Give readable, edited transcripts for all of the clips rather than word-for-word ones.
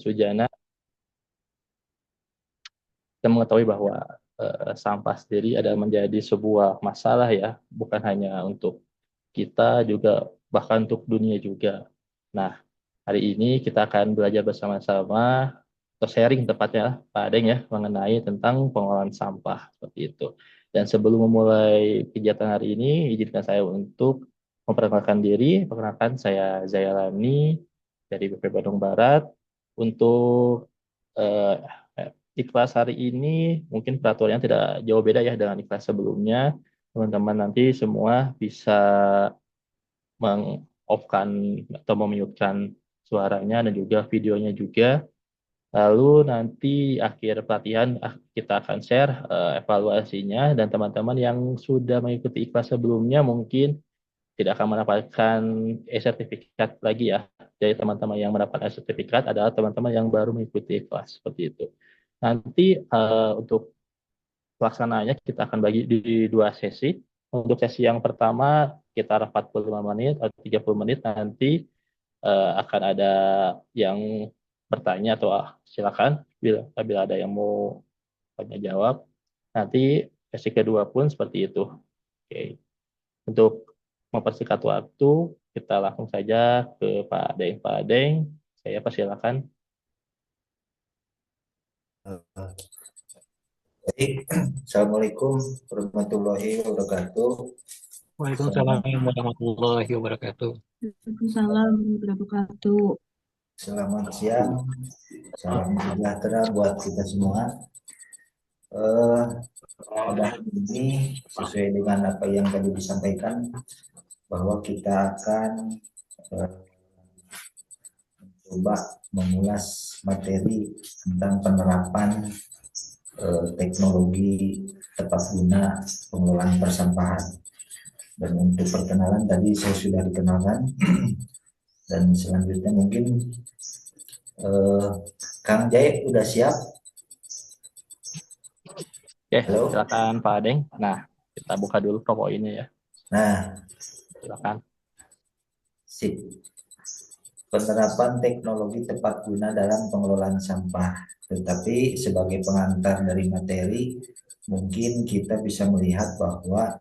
Sujana, kita mengetahui bahwa sampah sendiri adalah menjadi sebuah masalah ya, bukan hanya untuk kita juga, bahkan untuk dunia juga. Nah, hari ini kita akan belajar bersama-sama atau sharing tepatnya Pak Adeng ya mengenai tentang pengolahan sampah seperti itu. Dan sebelum memulai kegiatan hari ini, izinkan saya untuk memperkenalkan diri. Perkenalkan saya Zayalani dari BP Bandung Barat. Untuk eh, ikhlas hari ini mungkin peraturannya tidak jauh beda ya dengan ikhlas sebelumnya. Teman-teman nanti semua bisa meng-off-kan atau memute-kan suaranya dan juga videonya juga. Lalu nanti akhir pelatihan kita akan share evaluasinya dan teman-teman yang sudah mengikuti ikhlas sebelumnya mungkin tidak akan mendapatkan e-sertifikat lagi ya. Jadi teman-teman yang mendapatkan e-sertifikat adalah teman-teman yang baru mengikuti ikhlas seperti itu. Nanti untuk pelaksanaannya kita akan bagi di dua sesi. Untuk sesi yang pertama sekitar 45 menit atau 30 menit nanti akan ada yang bertanya atau silakan bila ada yang mau tanya jawab. Nanti sesi kedua pun seperti itu. Oke. Untuk mempersingkat waktu, kita langsung saja ke Pak Deng. Pak Deng, saya persilakan. Baik, Assalamualaikum warahmatullahi wabarakatuh. Waalaikumsalam Selamat, warahmatullahi wabarakatuh. Waalaikumsalam warahmatullahi wabarakatuh. selamat siang, salam sejahtera buat kita semua. Eh, Pada hari ini sesuai dengan apa yang tadi disampaikan bahwa kita akan eh, coba mengulas materi tentang penerapan teknologi tepat guna pengelolaan persampahan. Dan untuk perkenalan tadi saya sudah dikenalkan. Dan selanjutnya mungkin Kang Jai udah siap? Oke, Halo? silakan Pak Deng. Nah, kita buka dulu ini ya. Nah, Silakan. sip. Penerapan teknologi tepat guna dalam pengelolaan sampah. Tetapi sebagai pengantar dari materi, mungkin kita bisa melihat bahwa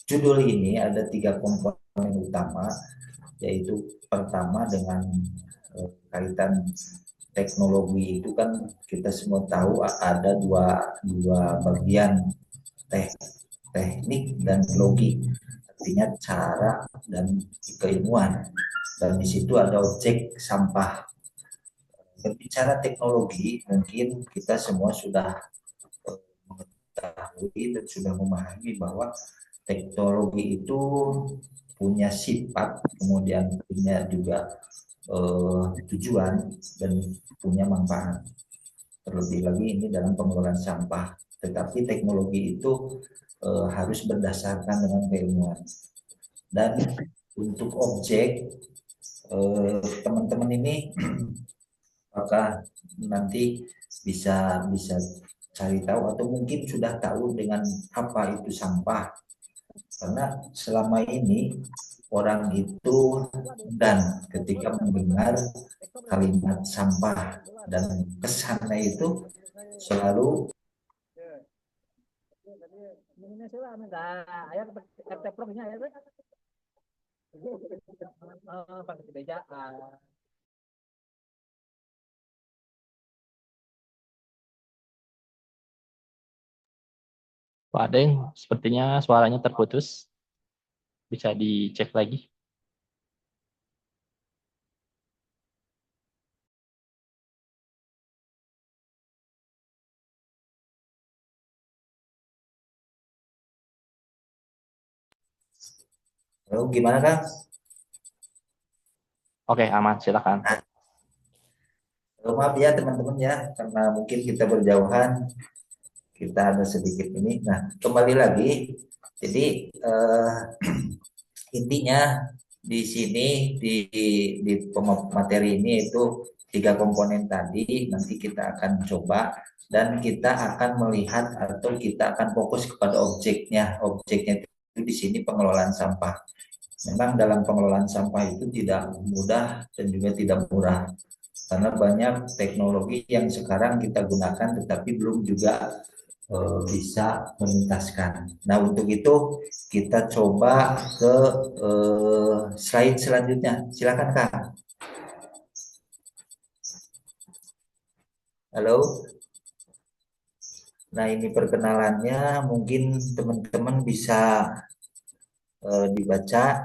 judul ini ada 3 komponen utama, yaitu pertama dengan kaitan teknologi itu kan kita semua tahu ada dua bagian, teknik dan logi, artinya cara dan keilmuan, dan di situ ada objek sampah. Berbicara teknologi, mungkin kita semua sudah mengetahui dan sudah memahami bahwa teknologi itu punya sifat, kemudian punya juga tujuan dan punya manfaat. Terlebih lagi ini dalam pengelolaan sampah. Tetapi teknologi itu harus berdasarkan dengan keilmuan. Dan untuk objek, teman-teman ini apakah nanti bisa cari tahu atau mungkin sudah tahu dengan apa itu sampah? Karena selama ini orang itu dan ketika mendengar kalimat sampah dan kesannya itu selalu Pak Deng, sepertinya suaranya terputus. Bisa dicek lagi. lalu gimana Kang? Oke, aman. Silakan. Maaf ya teman-teman ya, karena mungkin kita berjauhan, kita ada sedikit ini. Nah, kembali lagi. Jadi intinya di sini di materi ini itu 3 komponen tadi nanti kita akan coba dan kita akan melihat atau kita akan fokus kepada objeknya. Objeknya itu di sini pengelolaan sampah. memang dalam pengelolaan sampah itu tidak mudah dan juga tidak murah karena banyak teknologi yang sekarang kita gunakan tetapi belum juga bisa menuntaskan. Nah, untuk itu kita coba ke slide selanjutnya. Silakan Kak. Halo. Nah, ini perkenalannya mungkin teman-teman bisa dibaca.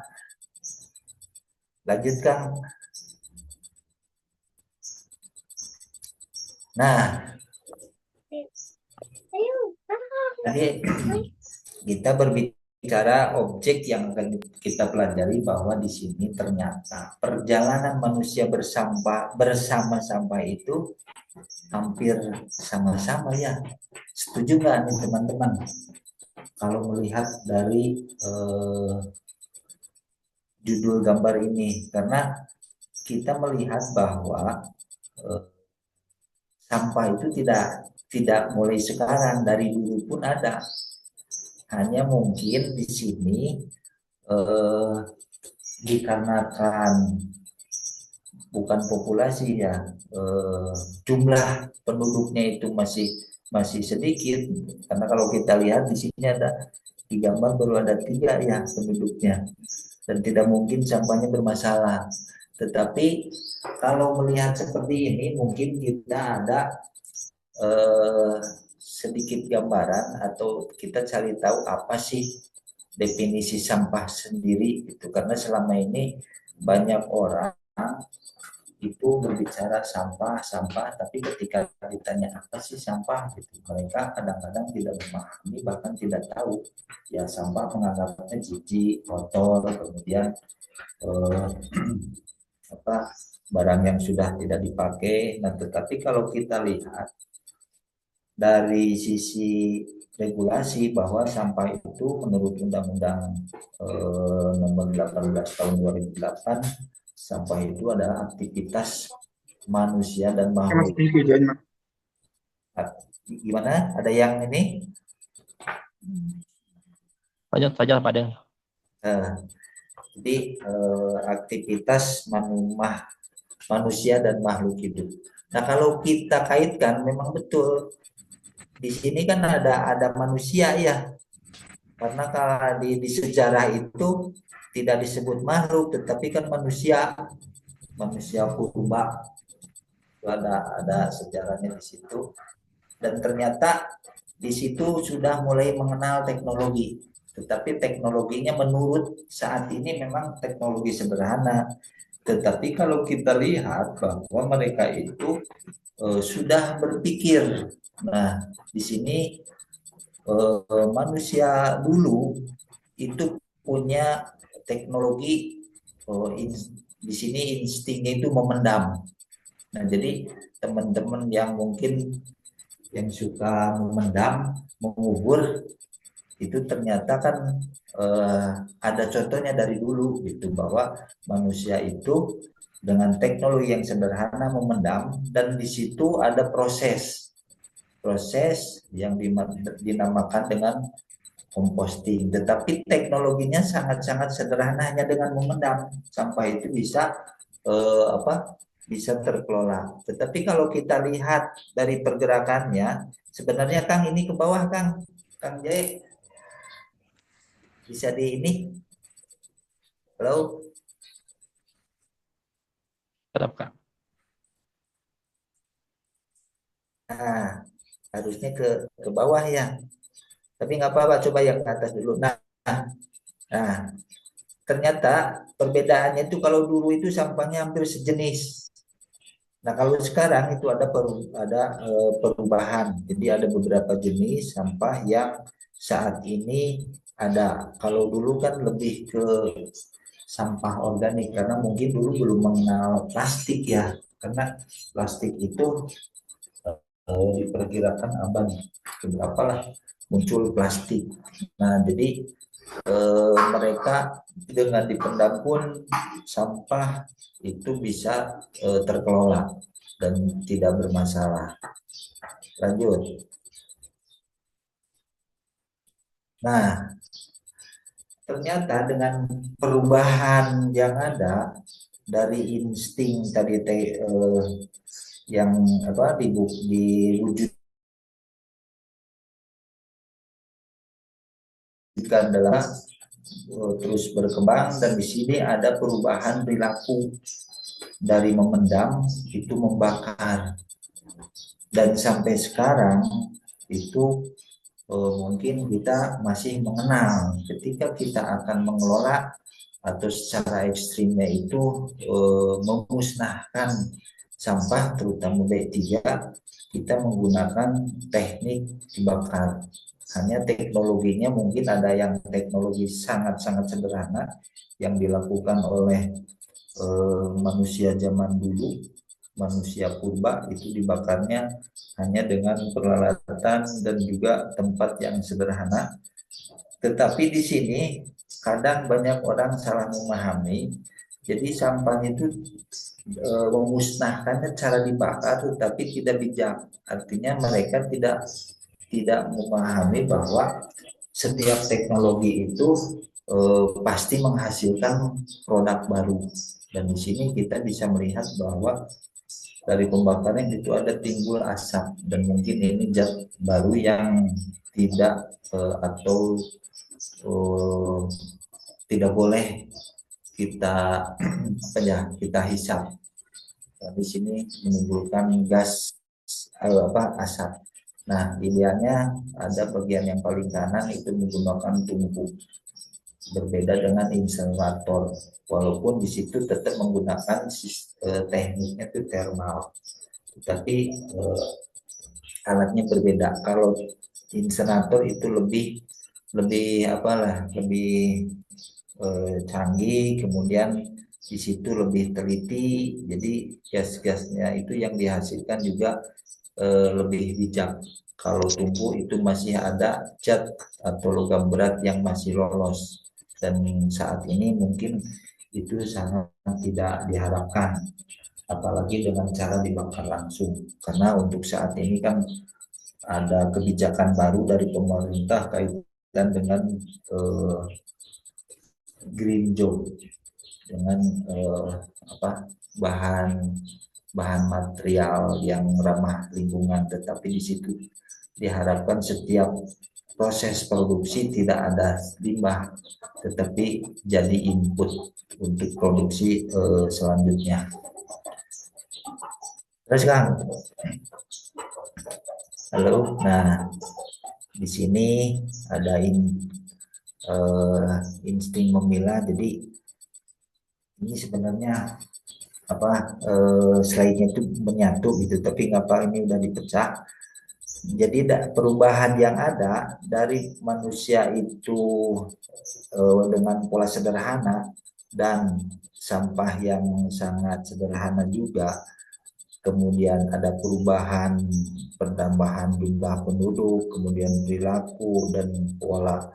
Lanjut Kang. Nah, tadi kita berbicara objek yang akan kita pelajari bahwa di sini ternyata perjalanan manusia bersama sampah itu hampir sama-sama ya. Setuju nggak nih teman-teman? Kalau melihat dari judul gambar ini, karena kita melihat bahwa eh, sampah itu tidak mulai sekarang, dari dulu pun ada. Hanya mungkin di sini eh, dikarenakan bukan populasi ya, jumlah penduduknya itu masih sedikit. Karena kalau kita lihat di sini ada di gambar baru ada 3 ya penduduknya, dan tidak mungkin sampahnya bermasalah. Tetapi kalau melihat seperti ini mungkin kita ada eh, sedikit gambaran atau kita cari tahu apa sih definisi sampah sendiri itu, karena selama ini banyak orang itu berbicara sampah sampah tapi ketika ditanya apa sih sampah gitu, mereka kadang-kadang tidak memahami bahkan tidak tahu ya. Sampah menganggapnya jijik, kotor, kemudian eh, apa barang yang sudah tidak dipakai. Nah, tetapi kalau kita lihat dari sisi regulasi bahwa sampah itu menurut Undang-Undang Nomor 18 Tahun 2008, sampah itu adalah aktivitas manusia dan makhluk. Gimana? Ada yang ini? Lanjut saja Pak Den. Jadi aktivitas manusia dan makhluk hidup. Nah, kalau kita kaitkan memang betul di sini kan ada manusia ya, karena kalau di sejarah itu tidak disebut makhluk tetapi kan manusia purba, itu ada sejarahnya di situ. Dan ternyata di situ sudah mulai mengenal teknologi, tetapi teknologinya menurut saat ini memang teknologi sederhana. Tetapi kalau kita lihat bahwa mereka itu sudah berpikir. Nah, di sini manusia dulu itu punya teknologi, di sini instingnya itu memendam. Nah, jadi teman-teman yang mungkin yang suka memendam, mengubur, itu ternyata kan ada contohnya dari dulu gitu, bahwa manusia itu dengan teknologi yang sederhana memendam, dan di situ ada proses yang dinamakan dengan composting. Tetapi teknologinya sangat-sangat sederhana, hanya dengan memendam sampah itu bisa bisa terkelola. Tetapi kalau kita lihat dari pergerakannya, sebenarnya Kang ini ke bawah Kang Jai, bisa di ini. Halo. Tetap Kak. Nah, harusnya ke bawah ya. Tapi nggak apa-apa, coba yang ke atas dulu. Nah, ternyata perbedaannya itu kalau dulu itu sampahnya hampir sejenis. Nah, kalau sekarang itu ada perubahan. Jadi ada beberapa jenis sampah yang saat ini ada. Kalau dulu kan lebih ke sampah organik karena mungkin dulu belum mengenal plastik ya. Karena plastik itu diperkirakan abad keberapa lah muncul plastik. Nah, jadi mereka dengan dipendam pun sampah itu bisa terkelola dan tidak bermasalah. Lanjut. Nah, ternyata dengan perubahan yang ada dari insting tadi yang diwujudkan dalam terus berkembang, dan di sini ada perubahan perilaku dari memendam itu membakar, dan sampai sekarang itu mungkin kita masih mengenal ketika kita akan mengelola atau secara ekstrimnya itu memusnahkan sampah terutama B3, kita menggunakan teknik dibakar. Hanya teknologinya mungkin ada yang teknologi sangat-sangat sederhana yang dilakukan oleh manusia zaman dulu, manusia purba, itu dibakarnya hanya dengan peralatan dan juga tempat yang sederhana. Tetapi di sini kadang banyak orang salah memahami, jadi sampahnya itu memusnahkannya cara dibakar tetapi tidak bijak. Artinya mereka tidak memahami bahwa setiap teknologi itu pasti menghasilkan produk baru. Dan di sini kita bisa melihat bahwa dari pembakaran itu ada timbul asap, dan mungkin ini zat baru yang tidak atau tidak boleh kita kita hisap. Nah, di sini menimbulkan gas asap. Nah, idealnya ada bagian yang paling kanan itu menggunakan tungku. Berbeda dengan insinerator, walaupun di situ tetap menggunakan tekniknya itu thermal, tapi alatnya berbeda. Kalau insinerator itu lebih canggih, kemudian di situ lebih teliti, jadi gas-gasnya itu yang dihasilkan juga lebih bijak. Kalau tungku itu masih ada zat atau logam berat yang masih lolos, dan saat ini mungkin itu sangat tidak diharapkan, apalagi dengan cara dibakar langsung, karena untuk saat ini kan ada kebijakan baru dari pemerintah kaitan dengan green job, dengan bahan material yang ramah lingkungan, tetapi di situ diharapkan setiap proses produksi tidak ada limbah, tetapi jadi input untuk produksi selanjutnya. Terus kan, halo. Nah, di sini ada insting memilah. Jadi ini sebenarnya slide-nya itu menyatu gitu, tapi ngapa ini udah dipecah. Jadi perubahan yang ada dari manusia itu dengan pola sederhana dan sampah yang sangat sederhana juga, kemudian ada perubahan penambahan jumlah penduduk, kemudian perilaku dan pola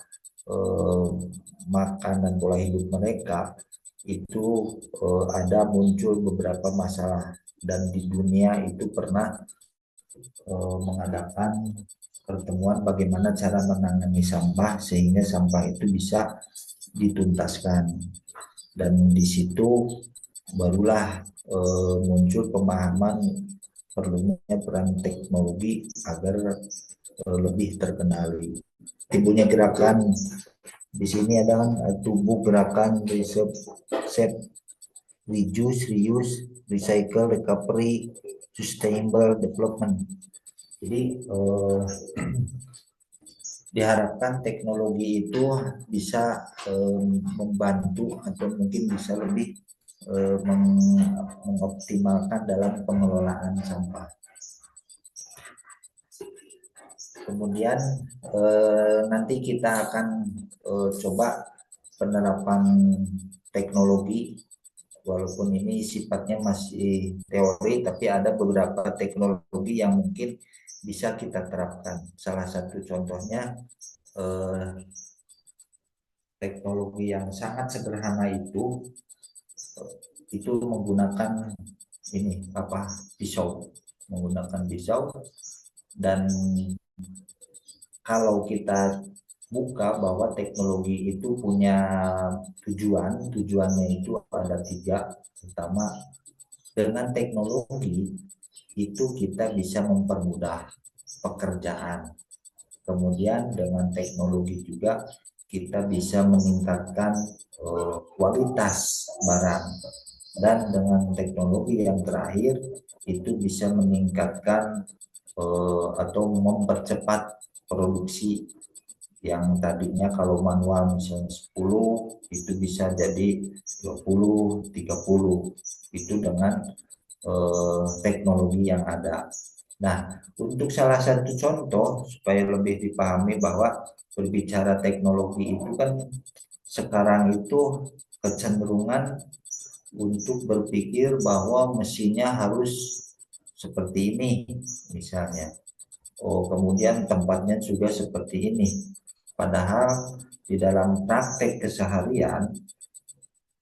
makan dan pola hidup mereka, itu ada muncul beberapa masalah, dan di dunia itu pernah mengadakan pertemuan bagaimana cara menangani sampah sehingga sampah itu bisa dituntaskan, dan di situ barulah muncul pemahaman perlunya peran teknologi agar lebih terkendali. Timbulnya gerakan di sini adalah tubuh gerakan reset, reduce, reuse, recycle, recovery, sustainable development. Jadi diharapkan teknologi itu bisa membantu atau mungkin bisa lebih mengoptimalkan dalam pengelolaan sampah. Kemudian nanti kita akan coba penerapan teknologi, walaupun ini sifatnya masih teori, tapi ada beberapa teknologi yang mungkin bisa kita terapkan. Salah satu contohnya teknologi yang sangat sederhana itu menggunakan pisau, dan kalau kita buka bahwa teknologi itu punya tujuannya itu ada tiga. Pertama, dengan teknologi itu kita bisa mempermudah pekerjaan. Kemudian dengan teknologi juga kita bisa meningkatkan kualitas barang. Dan dengan teknologi yang terakhir itu bisa meningkatkan atau mempercepat produksi yang tadinya kalau manual misalnya 10 itu bisa jadi 20, 30 itu dengan teknologi yang ada. Nah, untuk salah satu contoh supaya lebih dipahami bahwa berbicara teknologi itu kan sekarang itu kecenderungan untuk berpikir bahwa mesinnya harus seperti ini misalnya. Oh, kemudian tempatnya juga seperti ini. Padahal di dalam praktek keseharian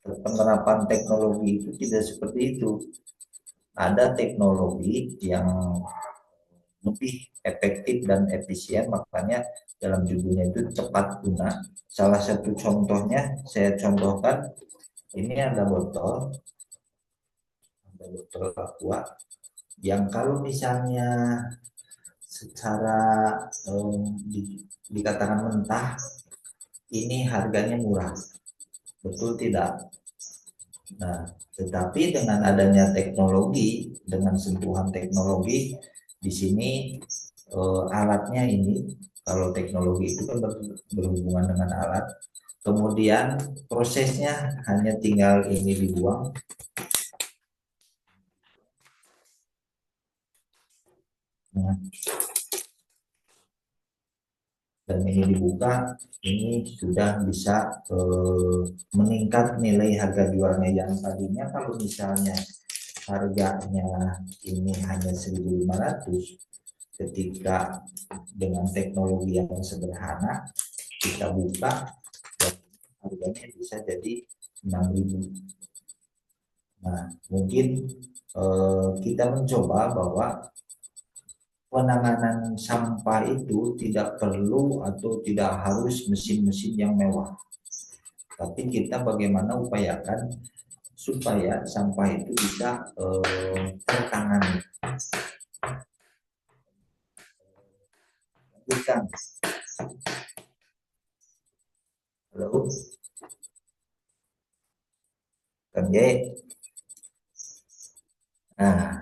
penerapan teknologi itu tidak seperti itu. Ada teknologi yang lebih efektif dan efisien, makanya dalam judulnya itu cepat guna. Salah satu contohnya saya contohkan, ini ada botol aqua yang kalau misalnya secara dikatakan mentah ini harganya murah, betul tidak? Nah, tetapi dengan adanya teknologi, dengan sentuhan teknologi, di sini alatnya ini, kalau teknologi itu kan berhubungan dengan alat, kemudian prosesnya hanya tinggal ini dibuang. Nah, dan ini dibuka, ini sudah bisa meningkat nilai harga jualnya yang tadinya kalau misalnya harganya ini hanya 1.500, ketika dengan teknologi yang sederhana kita buka dan harganya bisa jadi 6.000. Nah, mungkin kita mencoba bahwa penanganan sampah itu tidak perlu atau tidak harus mesin-mesin yang mewah. Tapi kita bagaimana upayakan supaya sampah itu bisa tertangani. Lanjutkan. Halo. Kang J. Nah.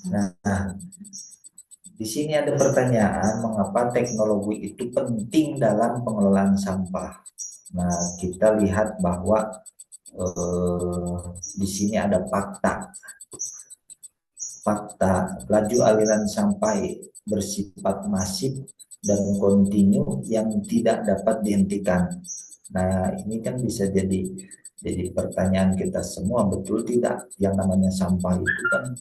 Nah, di sini ada pertanyaan mengapa teknologi itu penting dalam pengelolaan sampah. Nah, kita lihat bahwa di sini ada fakta. Laju aliran sampah bersifat masif dan kontinu yang tidak dapat dihentikan. Nah, ini kan bisa jadi pertanyaan kita semua, betul tidak? Yang namanya sampah itu kan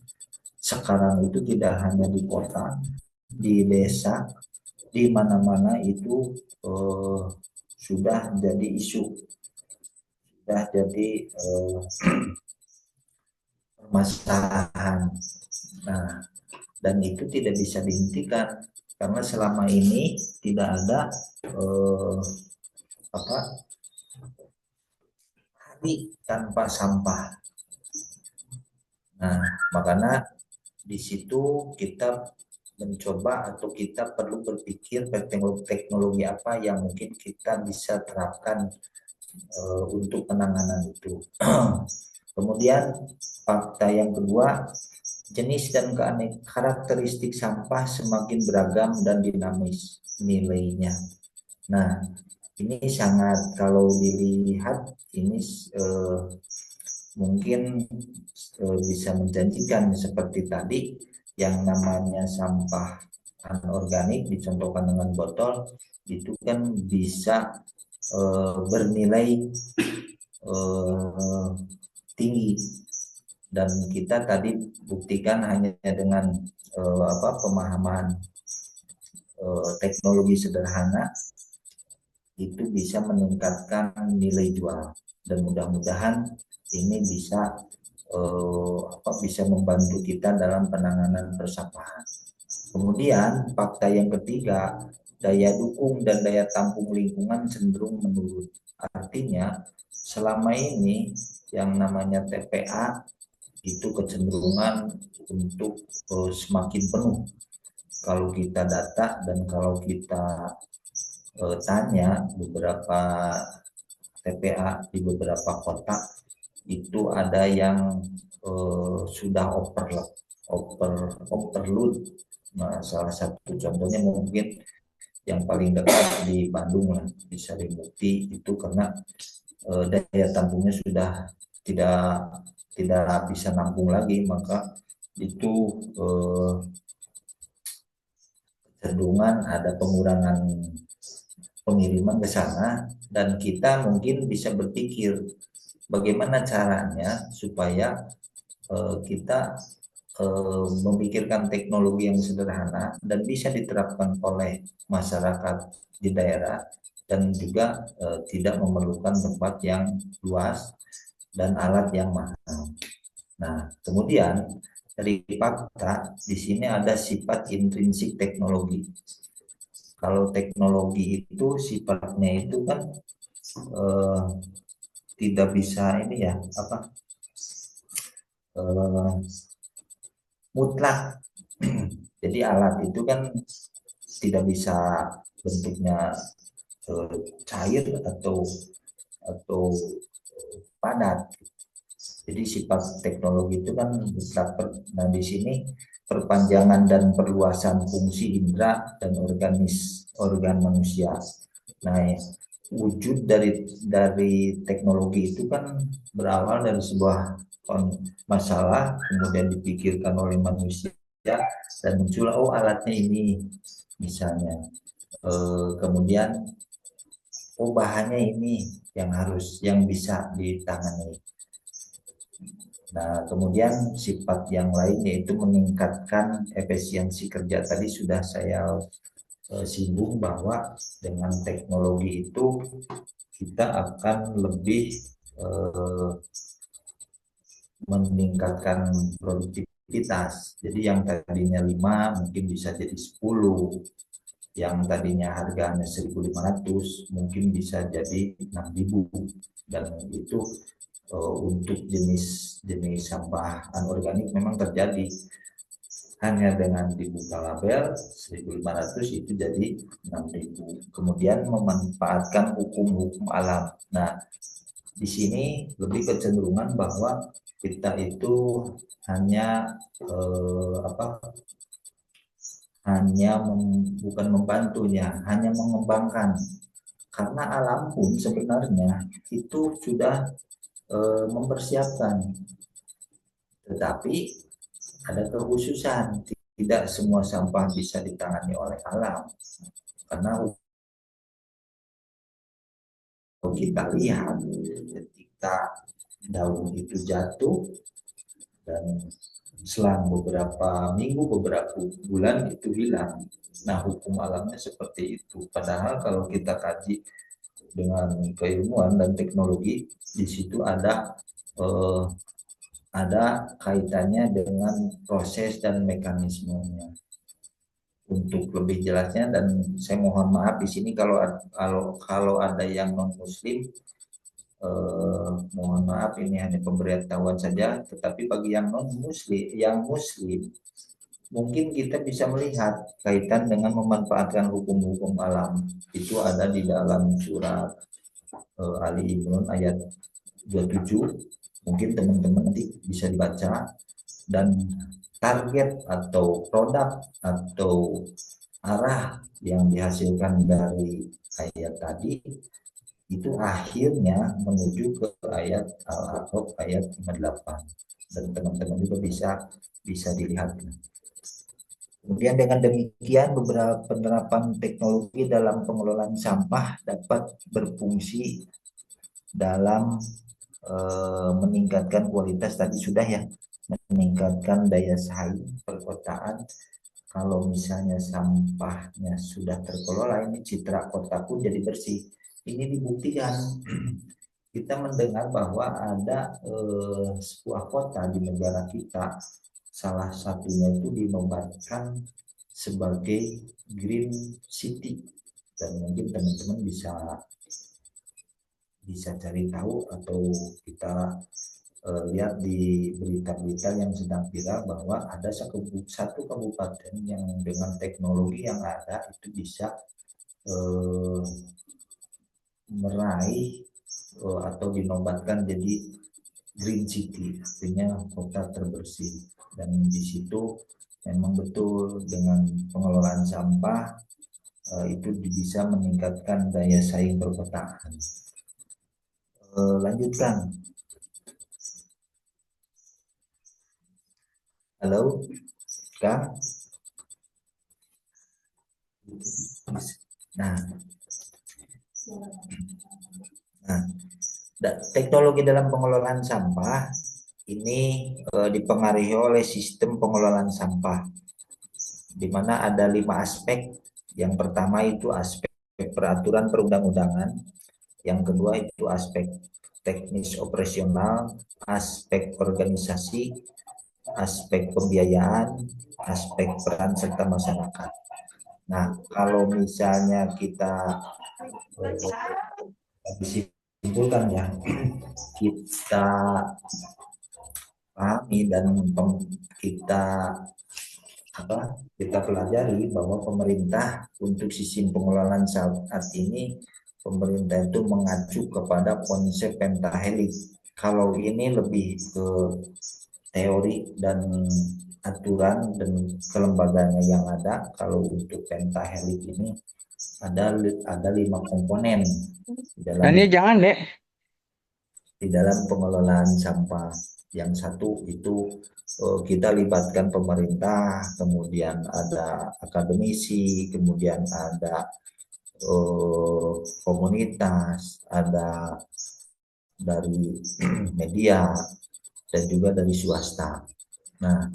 sekarang itu tidak hanya di kota, di desa, di mana-mana itu sudah jadi isu, sudah jadi permasalahan. Nah, dan itu tidak bisa dihentikan karena selama ini tidak ada hari tanpa sampah. Nah, makanya di situ kita mencoba atau kita perlu berpikir teknologi apa yang mungkin kita bisa terapkan untuk penanganan itu. Kemudian fakta yang kedua, jenis dan karakteristik sampah semakin beragam dan dinamis nilainya. Nah, ini sangat kalau dilihat ini mungkin bisa menjanjikan seperti tadi yang namanya sampah anorganik dicontohkan dengan botol itu kan bisa bernilai tinggi dan kita tadi buktikan hanya dengan pemahaman teknologi sederhana itu bisa meningkatkan nilai jual dan mudah-mudahan ini bisa bisa membantu kita dalam penanganan persampahan. Kemudian fakta yang ketiga, daya dukung dan daya tampung lingkungan cenderung menurun. Artinya selama ini yang namanya TPA itu kecenderungan untuk semakin penuh. Kalau kita data dan kalau kita tanya beberapa TPA di beberapa kota itu ada yang sudah overload. Nah, salah satu contohnya mungkin yang paling dekat di Bandung lah, di Sarimukti itu karena daya tampungnya sudah tidak tidak bisa nampung lagi, maka itu kecenderungan ada pengurangan pengiriman ke sana, dan kita mungkin bisa berpikir bagaimana caranya supaya kita memikirkan teknologi yang sederhana dan bisa diterapkan oleh masyarakat di daerah dan juga tidak memerlukan tempat yang luas dan alat yang mahal. Nah, kemudian dari fakta di sini ada sifat intrinsik teknologi. Kalau teknologi itu sifatnya itu kan eh, tidak bisa ini ya apa mutlak. Jadi alat itu kan tidak bisa bentuknya cair atau padat. Jadi sifat teknologi itu kan mutlak. Nah di sini perpanjangan dan perluasan fungsi indera dan organ manusia. Nah wujud dari teknologi itu kan berawal dari sebuah masalah, kemudian dipikirkan oleh manusia dan muncul oh alatnya ini misalnya. Kemudian oh bahannya ini yang bisa ditangani. Nah, kemudian sifat yang lain yaitu meningkatkan efisiensi kerja. Tadi sudah saya singgung bahwa dengan teknologi itu kita akan lebih meningkatkan produktivitas. Jadi yang tadinya 5 mungkin bisa jadi 10, yang tadinya harganya 1.500 mungkin bisa jadi 6.000, dan itu untuk jenis sampah anorganik memang terjadi. Hanya dengan dibuka label 1.500 itu jadi 6.000. Kemudian memanfaatkan hukum-hukum alam. Nah, di sini lebih kecenderungan bahwa kita itu hanya bukan membantunya, hanya mengembangkan. Karena alam pun sebenarnya itu sudah mempersiapkan, tetapi ada kekhususan, tidak semua sampah bisa ditangani oleh alam. Karena kalau kita lihat ketika daun itu jatuh dan selang beberapa minggu, beberapa bulan itu hilang. Nah, hukum alamnya seperti itu. Padahal kalau kita kaji dengan keilmuan dan teknologi, di situ ada kaitannya dengan proses dan mekanismenya. Untuk lebih jelasnya, dan saya mohon maaf di sini kalau ada yang non muslim, mohon maaf ini hanya pemberitahuan saja. Tetapi bagi yang non muslim, yang muslim, mungkin kita bisa melihat kaitan dengan memanfaatkan hukum-hukum alam. Itu ada di dalam surat Ali Imran ayat 27. Mungkin teman-teman nanti bisa dibaca. Dan target atau produk atau arah yang dihasilkan dari ayat tadi itu akhirnya menuju ke ayat Al-A'raf ayat 58, dan teman-teman juga bisa dilihat. Kemudian dengan demikian beberapa penerapan teknologi dalam pengelolaan sampah dapat berfungsi dalam meningkatkan kualitas, tadi sudah ya, meningkatkan daya saing perkotaan. Kalau misalnya sampahnya sudah terkelola, ini citra kota pun jadi bersih. Ini dibuktikan. Kita mendengar bahwa ada sebuah kota di negara kita, salah satunya itu dinobatkan sebagai Green City, dan mungkin teman-teman bisa cari tahu atau kita lihat di berita-berita yang sedang viral bahwa ada satu kabupaten yang dengan teknologi yang ada itu bisa meraih atau dinobatkan jadi Green City, artinya kota terbersih. Dan di situ memang betul dengan pengelolaan sampah itu bisa meningkatkan daya saing perkotaan. Lanjutkan. Halo, Kak. Nah, teknologi dalam pengelolaan sampah ini dipengaruhi oleh sistem pengelolaan sampah, di mana ada 5 aspek. Yang pertama itu aspek peraturan perundang-undangan, yang kedua itu aspek teknis operasional, aspek organisasi, aspek pembiayaan, aspek peran serta masyarakat. Nah, kalau misalnya kita disimpulkan ya, kita pahami dan kita pelajari bahwa pemerintah untuk sistem pengelolaan saat ini, pemerintah itu mengacu kepada konsep pentahelik. Kalau ini lebih ke teori dan aturan dan kelembagaannya yang ada. Kalau untuk pentahelik ini ada 5 komponen di dalam pengelolaan sampah. Yang satu itu kita libatkan pemerintah, kemudian ada akademisi, kemudian ada komunitas, ada dari media, dan juga dari swasta. Nah,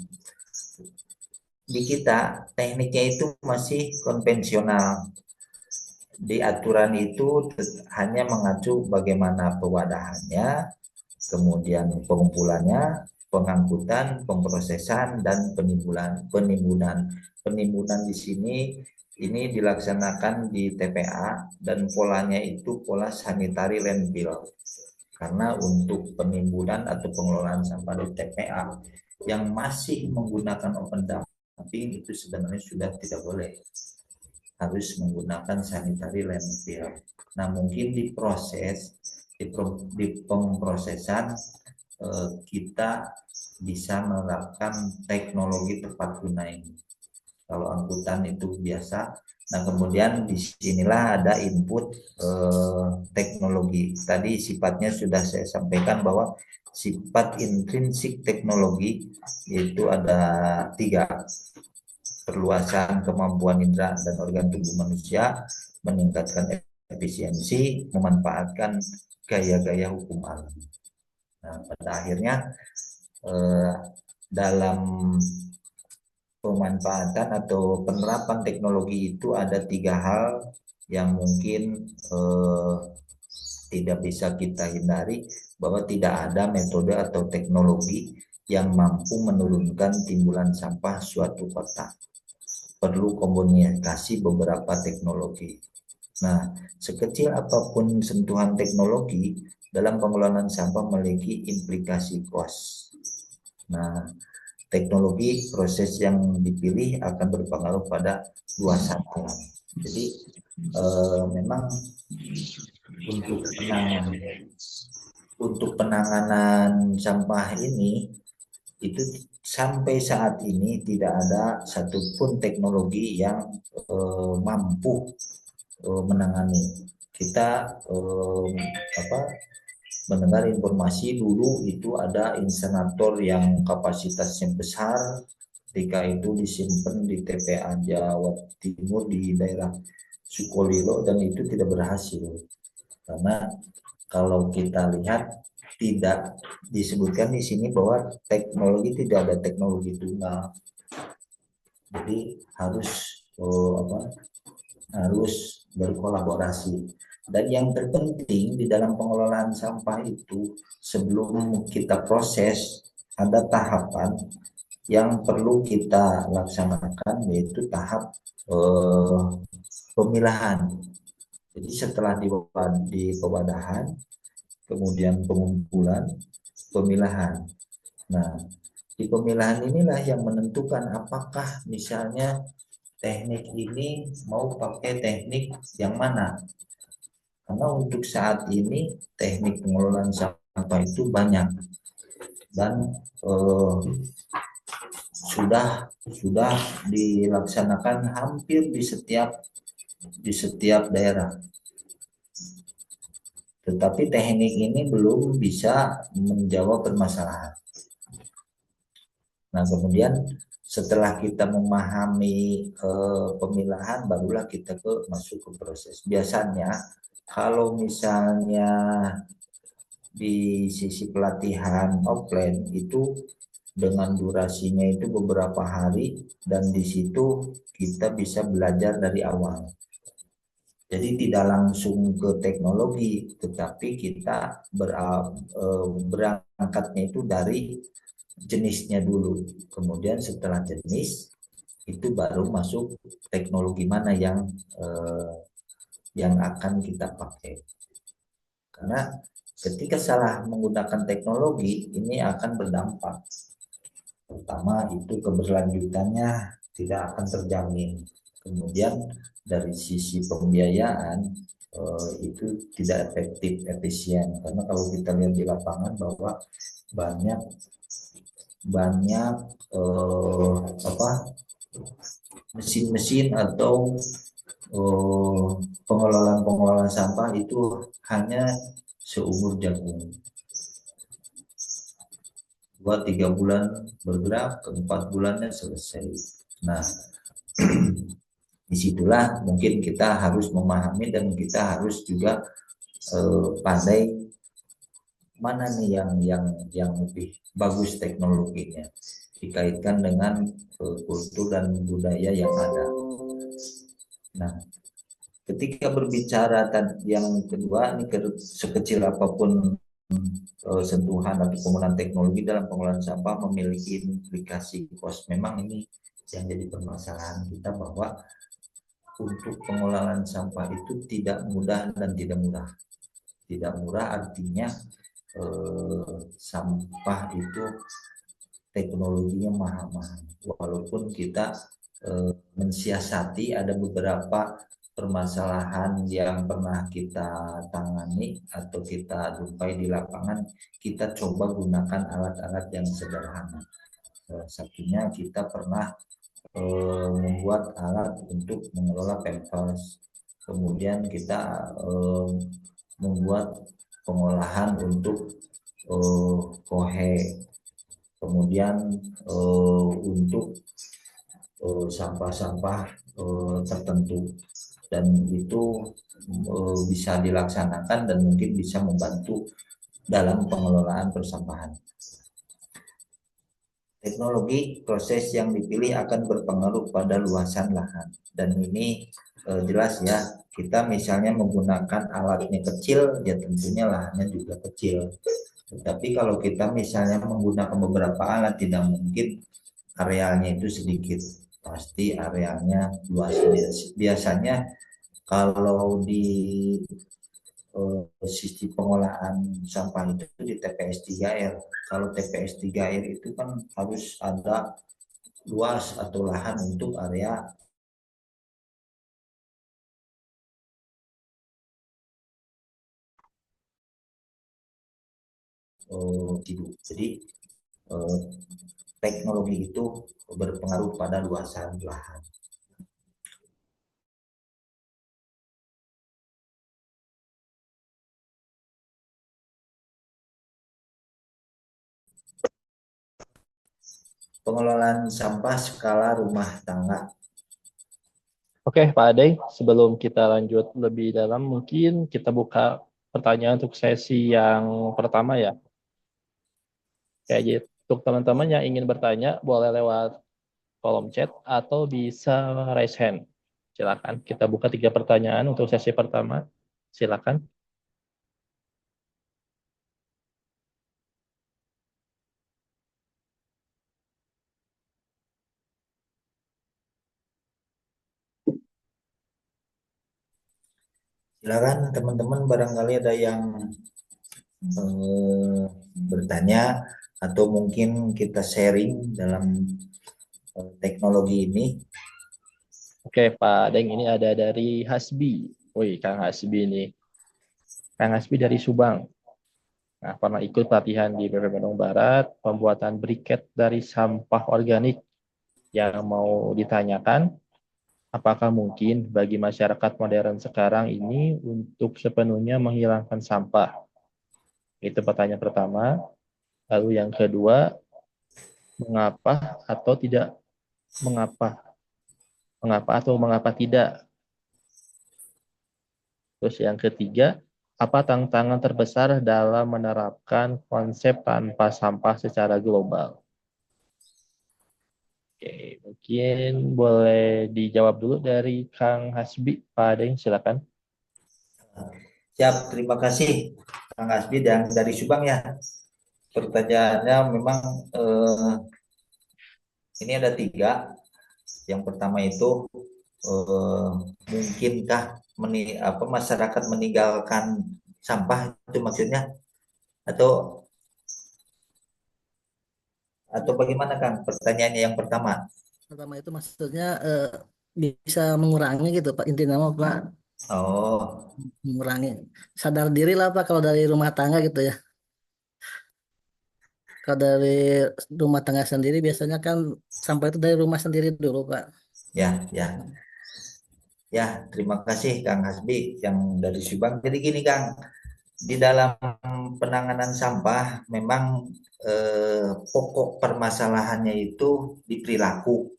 di kita tekniknya itu masih konvensional. Di aturan itu hanya mengacu bagaimana pewadahannya, kemudian pengumpulannya, pengangkutan, pemrosesan, dan penimbunan. Penimbunan di sini ini dilaksanakan di TPA dan polanya itu pola sanitary landfill. Karena untuk penimbunan atau pengelolaan sampah di TPA yang masih menggunakan open dumping itu sebenarnya sudah tidak boleh, harus menggunakan sanitary landfill. Nah, mungkin di pemrosesan kita bisa menerapkan teknologi tepat guna ini. Kalau angkutan itu biasa. Nah, kemudian disinilah ada input teknologi. Tadi sifatnya sudah saya sampaikan bahwa sifat intrinsik teknologi itu ada 3. Perluasan kemampuan indera dan organ tubuh manusia, meningkatkan efisiensi, memanfaatkan gaya-gaya hukum alam. Nah, pada akhirnya dalam pemanfaatan atau penerapan teknologi itu ada 3 hal yang mungkin tidak bisa kita hindari, bahwa tidak ada metode atau teknologi yang mampu menurunkan timbulan sampah suatu kota. Perlu komunikasi beberapa teknologi. Nah, sekecil apapun sentuhan teknologi dalam pengelolaan sampah memiliki implikasi cost. Nah, teknologi proses yang dipilih akan berpengaruh pada 2 satuan. Jadi memang untuk penanganan sampah ini itu sampai saat ini tidak ada satupun teknologi yang mampu menangani. Kita mendengar informasi dulu itu ada insenerator yang kapasitasnya besar, ketika itu disimpan di TPA Jawa Timur di daerah Sukolilo, dan itu tidak berhasil. Karena kalau kita lihat tidak disebutkan di sini bahwa teknologi tidak ada teknologi tunggal. Jadi harus berkolaborasi. Dan yang terpenting di dalam pengelolaan sampah itu, sebelum kita proses ada tahapan yang perlu kita laksanakan yaitu tahap eh, pemilahan. Jadi setelah di pewadahan, kemudian pengumpulan, pemilahan. Nah, di pemilahan inilah yang menentukan apakah misalnya teknik ini mau pakai teknik yang mana. Karena untuk saat ini teknik pengelolaan sampah itu banyak dan eh, sudah dilaksanakan hampir di setiap daerah. Tetapi teknik ini belum bisa menjawab permasalahan. Nah, kemudian setelah kita memahami pemilahan, barulah kita masuk ke proses. Biasanya kalau misalnya di sisi pelatihan offline itu dengan durasinya itu beberapa hari dan di situ kita bisa belajar dari awal. Jadi tidak langsung ke teknologi, tetapi kita berangkatnya itu dari jenisnya dulu. Kemudian setelah jenis itu baru masuk teknologi mana yang akan kita pakai. Karena ketika salah menggunakan teknologi ini akan berdampak. Pertama itu keberlanjutannya tidak akan terjamin. Kemudian dari sisi pembiayaan itu tidak efektif, efisien. Karena kalau kita lihat di lapangan bahwa banyak banyak mesin-mesin atau pengelolaan sampah itu hanya seumur jagung. 2-3 bulan bergerak, ke 4 bulannya selesai. Nah, disitulah mungkin kita harus memahami dan kita harus juga pandai mana nih yang lebih bagus teknologinya dikaitkan dengan kultur dan budaya yang ada. Nah, ketika berbicara yang kedua ini sekecil apapun sentuhan atau penggunaan teknologi dalam pengelolaan sampah memiliki implikasi kos. Memang ini yang jadi permasalahan kita bahwa untuk pengelolaan sampah itu tidak mudah dan tidak murah. Tidak murah artinya sampah itu teknologinya mahal-mahal. Walaupun kita mensiasati ada beberapa permasalahan yang pernah kita tangani atau kita jumpai di lapangan, kita coba gunakan alat-alat yang sederhana. Satunya kita pernah membuat alat untuk mengelola PEMFAS. Kemudian kita membuat pengolahan untuk kohe. Kemudian untuk sampah-sampah tertentu dan itu bisa dilaksanakan dan mungkin bisa membantu dalam pengelolaan persampahan. Teknologi proses yang dipilih akan berpengaruh pada luasan lahan dan ini jelas ya, kita misalnya menggunakan alatnya kecil ya tentunya lahannya juga kecil. Tetapi kalau kita misalnya menggunakan beberapa alat tidak mungkin arealnya itu sedikit, pasti arealnya luas. Biasanya kalau di sistem pengolahan sampah itu di TPS 3R. Kalau TPS 3R itu kan harus ada luas atau lahan untuk area hidup. Jadi teknologi itu berpengaruh pada luasan lahan. Pengelolaan sampah skala rumah tangga. Oke, Pak Ade, sebelum kita lanjut lebih dalam, mungkin kita buka pertanyaan untuk sesi yang pertama ya. Kayak gitu. Untuk teman-teman yang ingin bertanya, boleh lewat kolom chat atau bisa raise hand. Silakan. Kita buka 3 pertanyaan untuk sesi pertama. Silakan. Silakan teman-teman barangkali ada yang eh, bertanya atau mungkin kita sharing dalam teknologi ini. Oke, Pak Deng, ini ada dari Hasbi. Wih, Kang Hasbi nih. Kang Hasbi dari Subang. Nah, pernah ikut pelatihan di PP Bandung Barat, pembuatan briket dari sampah organik. Yang mau ditanyakan, apakah mungkin bagi masyarakat modern sekarang ini untuk sepenuhnya menghilangkan sampah? Itu pertanyaan pertama. Lalu yang kedua, mengapa atau tidak mengapa? Mengapa atau mengapa tidak? Terus yang ketiga, apa tantangan terbesar dalam menerapkan konsep tanpa sampah secara global? Oke, mungkin boleh dijawab dulu dari Kang Hasbi. Pak Adeng, silakan. Siap, terima kasih Kang Asbi dan dari Subang ya. Pertanyaannya memang ini ada tiga. Yang pertama itu eh, mungkinkah masyarakat meninggalkan sampah itu maksudnya atau bagaimana Kang? Pertanyaannya yang pertama. Pertama itu maksudnya bisa mengurangi gitu Pak, intinya mah Pak, Oh, mengurangi sadar diri lah Pak kalau dari rumah tangga gitu ya. Kalau dari rumah tangga sendiri biasanya kan sampah itu dari rumah sendiri dulu Pak. ya, ya. Ya, terima kasih Kang Hasbi yang dari Subang. Jadi gini Kang, di dalam penanganan sampah memang pokok permasalahannya itu di perilaku.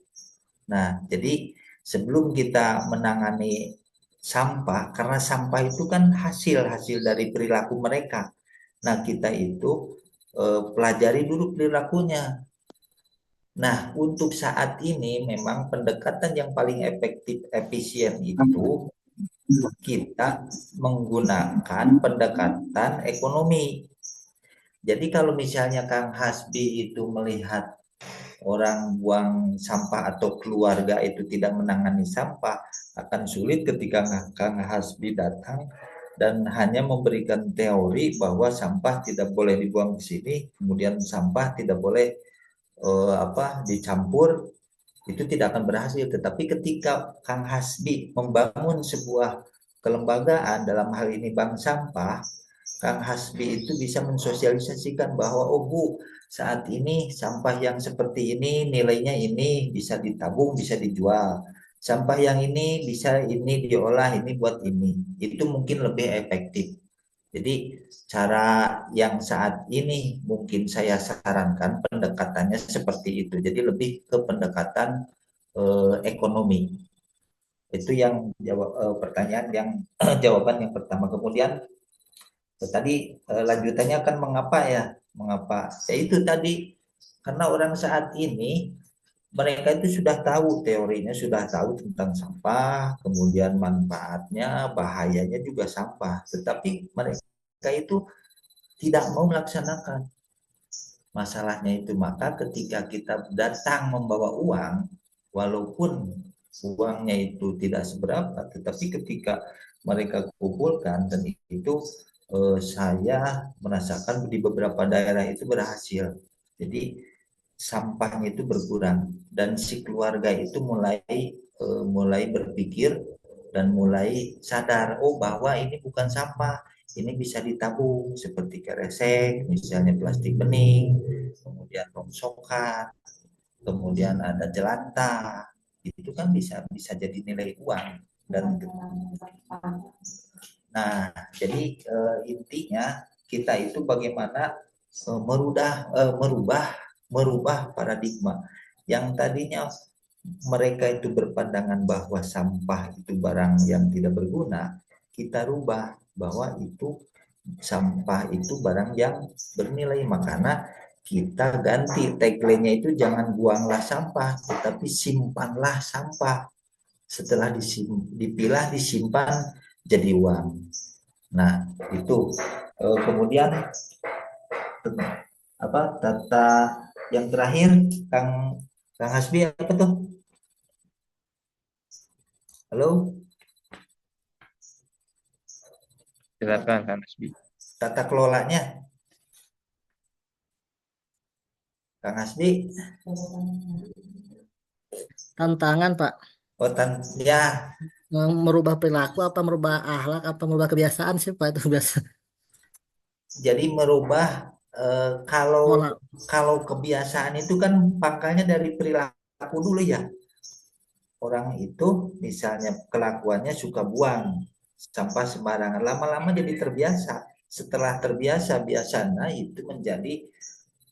Nah, jadi sebelum kita menangani sampah, karena sampah itu kan hasil-hasil dari perilaku mereka. Nah, kita itu pelajari dulu perilakunya. Nah, untuk saat ini memang pendekatan yang paling efektif, efisien itu kita menggunakan pendekatan ekonomi. Jadi kalau misalnya Kang Hasbi itu melihat orang buang sampah atau keluarga itu tidak menangani sampah, akan sulit ketika Kang Hasbi datang dan hanya memberikan teori bahwa sampah tidak boleh dibuang di sini, kemudian sampah tidak boleh dicampur, itu tidak akan berhasil. Tetapi ketika Kang Hasbi membangun sebuah kelembagaan, dalam hal ini bank sampah, Kang Hasbi itu bisa mensosialisasikan bahwa oh Bu, saat ini sampah yang seperti ini nilainya ini bisa ditabung, bisa dijual. Sampah yang ini bisa ini diolah ini buat ini. Itu mungkin lebih efektif. Jadi cara yang saat ini mungkin saya sarankan pendekatannya seperti itu. Jadi lebih ke pendekatan ekonomi. Itu yang pertanyaan yang jawaban yang pertama. Kemudian tadi lanjutannya kan mengapa ya? Mengapa? Ya itu tadi karena orang saat ini mereka itu sudah tahu teorinya, sudah tahu tentang sampah, kemudian manfaatnya, bahayanya juga sampah. Tetapi mereka itu tidak mau melaksanakan. Masalahnya itu maka ketika kita datang membawa uang, walaupun uangnya itu tidak seberapa, tetapi ketika mereka kumpulkan dan itu saya merasakan di beberapa daerah itu berhasil. Jadi sampahnya itu berkurang dan si keluarga itu mulai berpikir dan mulai sadar oh bahwa ini bukan sampah, ini bisa ditabung seperti kresek, misalnya plastik bening, kemudian rongsokan, kemudian ada jelantah, itu kan bisa bisa jadi nilai uang dan nah jadi intinya kita itu bagaimana merubah paradigma yang tadinya mereka itu berpandangan bahwa sampah itu barang yang tidak berguna, kita rubah bahwa itu sampah itu barang yang bernilai. Makanya kita ganti tagline-nya itu jangan buanglah sampah, tetapi simpanlah sampah. Setelah dipilah, disimpan jadi uang. Nah, itu kemudian apa tata yang terakhir Kang Kang Hasbi apa tuh? Halo? Silakan Kang Hasbi. Tata kelolanya, Kang Hasbi. Tantangan, Pak. Oh, ya, Merubah perilaku apa merubah akhlak apa merubah kebiasaan sih, Pak, itu biasa. jadi merubah kalau Mola. kalau kebiasaan itu kan pangkalnya dari perilaku dulu ya. Orang itu misalnya kelakuannya suka buang sampah sembarangan, lama-lama jadi terbiasa. Setelah terbiasa biasanya itu menjadi,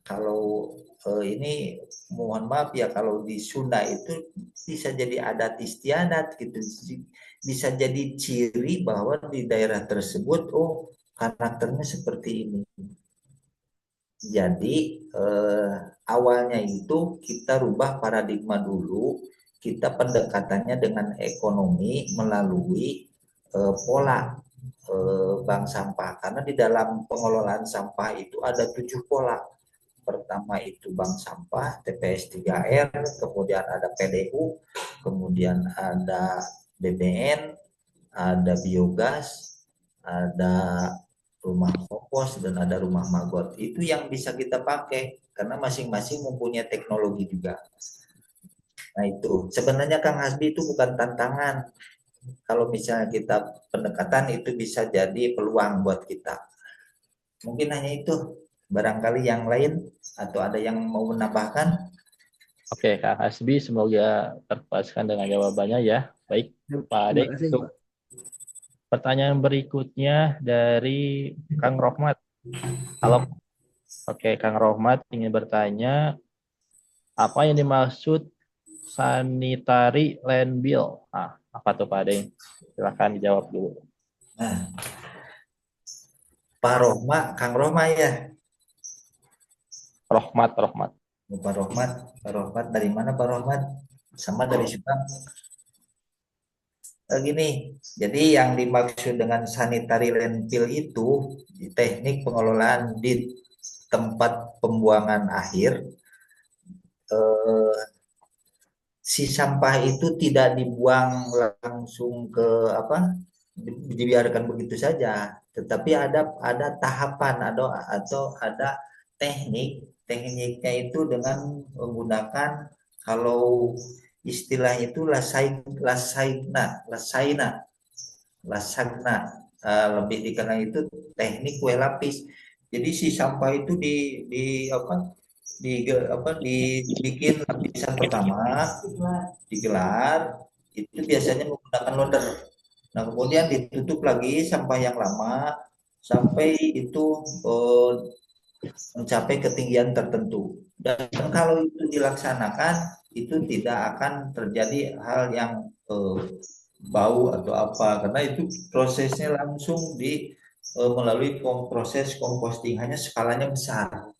kalau ini mohon maaf ya, kalau di Sunda itu bisa jadi adat istiadat gitu, bisa jadi ciri bahwa di daerah tersebut oh karakternya seperti ini. Jadi awalnya itu kita rubah paradigma dulu, kita pendekatannya dengan ekonomi melalui pola bank sampah. Karena di dalam pengelolaan sampah itu ada 7 pola. Pertama itu bank sampah, TPS 3R, kemudian ada PDU, kemudian ada BBN, ada biogas, ada rumah kompos, dan ada rumah magot. Itu yang bisa kita pakai karena masing-masing mempunyai teknologi juga. Nah itu sebenarnya Kang Hasbi itu bukan tantangan. Kalau misalnya kita pendekatan itu bisa jadi peluang buat kita. Mungkin hanya itu. Barangkali yang lain atau ada yang mau menambahkan? Oke, Kang Hasbi, semoga terpuaskan dengan jawabannya ya. Baik, Pak Terima Ade, kasih, untuk Pak. pertanyaan berikutnya dari Kang Rohmat. Halo, oke, Kang Rohmat ingin bertanya, apa yang dimaksud sanitary landfill? Ah, apa tuh Pak Ade? Silahkan dijawab dulu. Nah, Pak Rohma, Kang Rohma ya. Rohmat, Rohmat. Pak Rohmat, Pak Rohmat dari mana Pak Rohmat? Sama dari Subang. Gini, jadi yang dimaksud dengan sanitary landfill itu teknik pengelolaan di tempat pembuangan akhir. Si sampah itu tidak dibuang langsung ke apa, dibiarkan begitu saja, tetapi ada tahapan atau ada tekniknya itu dengan menggunakan, kalau istilah itu lasagna, lebih dikenal itu teknik kue lapis. Jadi si sampah itu di apa dibikin lapisan pertama, digelar, itu biasanya menggunakan loader. Nah kemudian ditutup lagi sampah yang lama sampai itu mencapai ketinggian tertentu. Dan kalau itu dilaksanakan, itu tidak akan terjadi hal yang bau atau apa, karena itu prosesnya langsung melalui proses composting, hanya skalanya besar.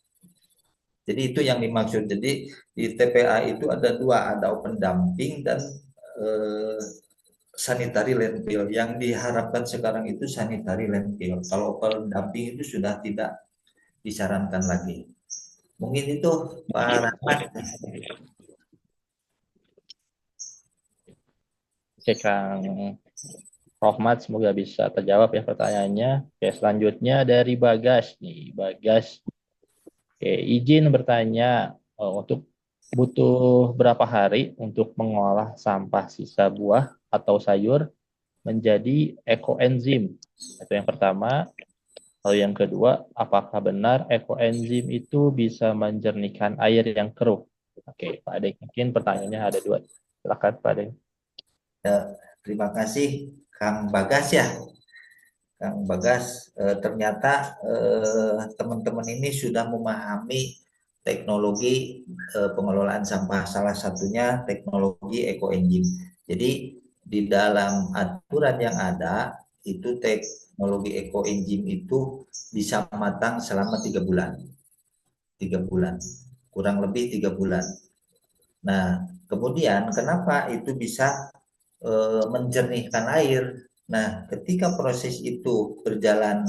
Jadi itu yang dimaksud. Jadi di TPA itu ada dua, ada open dumping dan eh, sanitary landfill. Yang diharapkan sekarang itu sanitary landfill. Kalau open dumping itu sudah tidak disarankan lagi. Mungkin itu Pak Rahmat. Oke, Kang Rohmat, semoga bisa terjawab ya pertanyaannya. Oke, selanjutnya dari Bagas nih. Bagas, oke, izin bertanya, untuk butuh berapa hari untuk mengolah sampah sisa buah atau sayur menjadi ekoenzim? Itu yang pertama. Lalu yang kedua, apakah benar ekoenzim itu bisa menjernihkan air yang keruh? Oke, Pak Ade, mungkin pertanyaannya ada dua. Silakan, Pak Ade. Ya, terima kasih Kang Bagas ya. Kang Bagas, ternyata teman-teman ini sudah memahami teknologi pengelolaan sampah. Salah satunya teknologi ekoenzim. Jadi di dalam aturan yang ada itu teknologi ekoenzim itu bisa matang selama 3 bulan, 3 bulan, kurang lebih 3 bulan. Nah, kemudian kenapa itu bisa menjernihkan air? Nah, ketika proses itu berjalan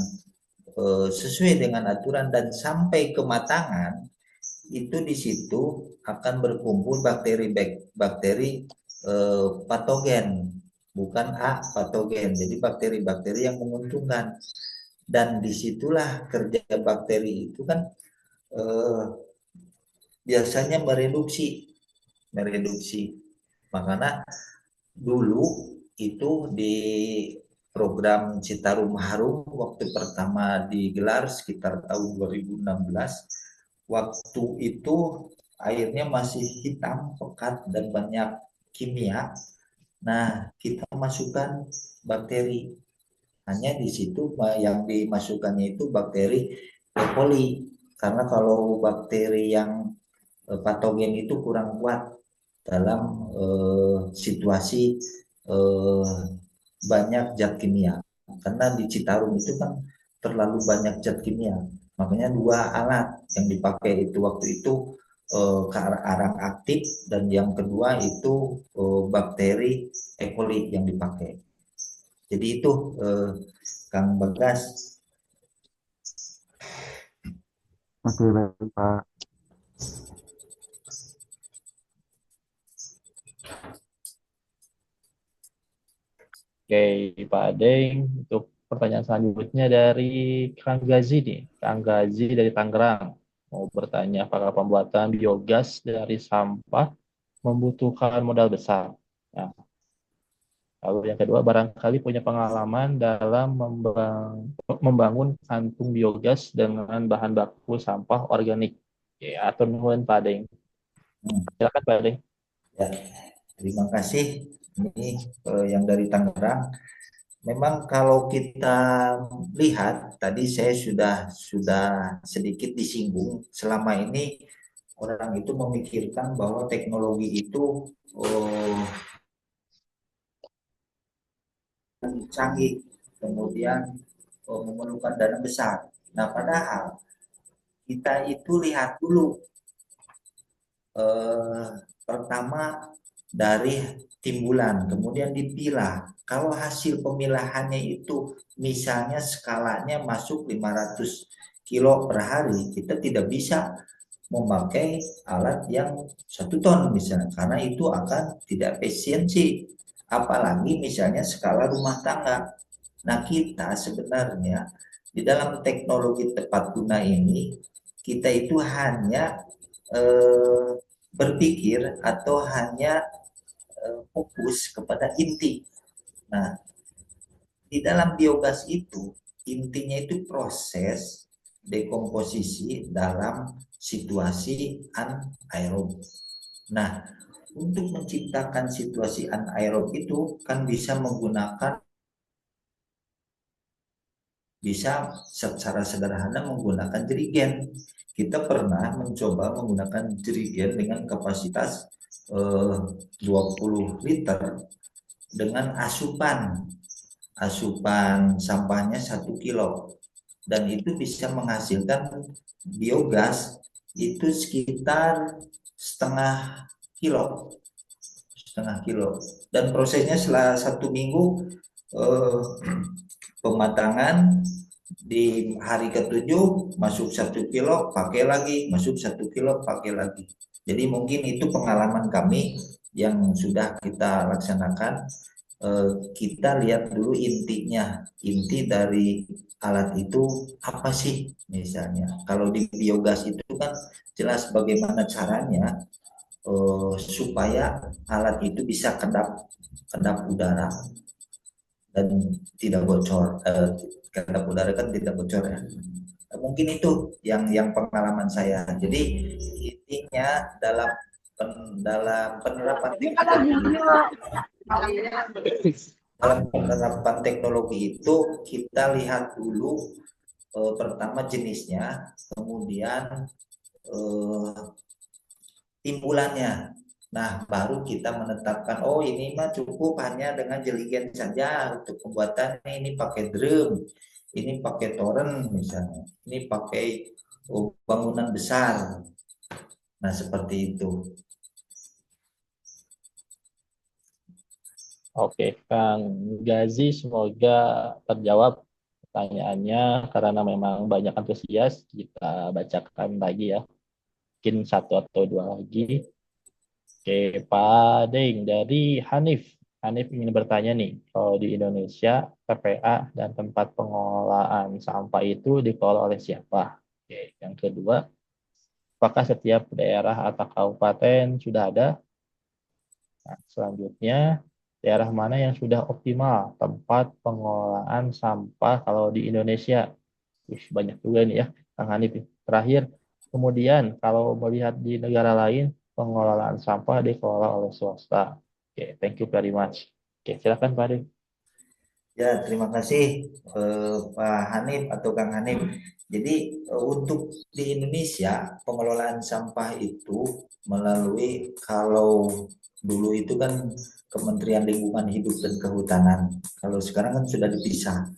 sesuai dengan aturan dan sampai kematangan, itu di situ akan berkumpul bakteri patogen, bukan patogen. Jadi bakteri-bakteri yang menguntungkan. Dan disitulah kerja bakteri itu kan eh, biasanya mereduksi. Makanya dulu itu di program Citarum Harum waktu pertama digelar sekitar tahun 2016, waktu itu airnya masih hitam, pekat, dan banyak kimia. Nah, kita masukkan bakteri. Hanya di situ yang dimasukkannya itu bakteri E. coli. Karena kalau bakteri yang patogen itu kurang kuat dalam situasi eh, banyak zat kimia. Karena di Citarum itu kan terlalu banyak zat kimia. Makanya dua alat yang dipakai itu waktu itu arang aktif, dan yang kedua itu bakteri E. coli yang dipakai. Jadi itu Kang Bagas. Oke, baik Pak. Oke, Pak Adeng. Untuk pertanyaan selanjutnya dari Kang Gazi nih. Kang Gazi dari Tangerang. Mau bertanya apakah pembuatan biogas dari sampah membutuhkan modal besar? Nah, lalu yang kedua, barangkali punya pengalaman dalam membangun kantung biogas dengan bahan baku sampah organik. Ya, atau nuhun Pak Adeng. Silakan Pak Adeng. Ya, terima kasih. Ini yang dari Tangerang. Memang kalau kita lihat tadi saya sudah sedikit disinggung, selama ini orang itu memikirkan bahwa teknologi itu canggih, kemudian memerlukan dana besar. Nah, padahal kita itu lihat dulu pertama dari timbulan, kemudian dipilah. Kalau hasil pemilahannya itu misalnya skalanya masuk 500 kilo per hari, kita tidak bisa memakai alat yang 1 ton misalnya, karena itu akan tidak efisiensi. Apalagi misalnya skala rumah tangga. Nah, kita sebenarnya di dalam teknologi tepat guna ini, kita itu hanya eh, berpikir atau hanya fokus kepada inti. Nah, di dalam biogas itu intinya itu proses dekomposisi dalam situasi anaerob. Nah, untuk menciptakan situasi anaerob itu kan bisa secara sederhana menggunakan jerigen. Kita pernah mencoba menggunakan jerigen dengan kapasitas 20 liter dengan asupan sampahnya 1 kilo, dan itu bisa menghasilkan biogas itu sekitar setengah kilo dan prosesnya setelah 1 minggu eh, pematangan, di hari ke-7 masuk 1 kilo pakai lagi, masuk 1 kilo pakai lagi. Jadi mungkin itu pengalaman kami yang sudah kita laksanakan. Kita lihat dulu intinya, inti dari alat itu apa sih misalnya. Kalau di biogas itu kan jelas bagaimana caranya supaya alat itu bisa kedap udara dan tidak bocor. Kedap udara kan tidak bocor ya. Mungkin itu yang pengalaman saya. Jadi intinya dalam penerapan teknologi itu kita lihat dulu pertama jenisnya, kemudian timbulannya. Nah, baru kita menetapkan, oh ini mah cukup hanya dengan jeligen saja untuk pembuatannya, ini pakai drum, ini pakai toren misalnya, ini pakai bangunan besar. Nah, seperti itu. Oke, Kang Gazi, semoga terjawab pertanyaannya karena memang banyak antusias. Kita bacakan lagi ya, mungkin satu atau dua lagi. Oke, Pak Deng dari Hanif. Hanif ingin bertanya nih, kalau di Indonesia TPA dan tempat pengolahan sampah itu dikelola oleh siapa? Oke, yang kedua, apakah setiap daerah atau kabupaten sudah ada? Nah, selanjutnya, daerah mana yang sudah optimal tempat pengolahan sampah kalau di Indonesia? Banyak juga nih ya, Kang Hanif. Terakhir, kemudian kalau melihat di negara lain, pengelolaan sampah dikelola oleh swasta. Oke, thank you very much. Oke, silakan Pak Ade. Ya, terima kasih Pak Hanif atau Kang Hanif. Jadi untuk di Indonesia pengelolaan sampah itu melalui, kalau dulu itu kan Kementerian Lingkungan Hidup dan Kehutanan. Kalau sekarang kan sudah dipisah.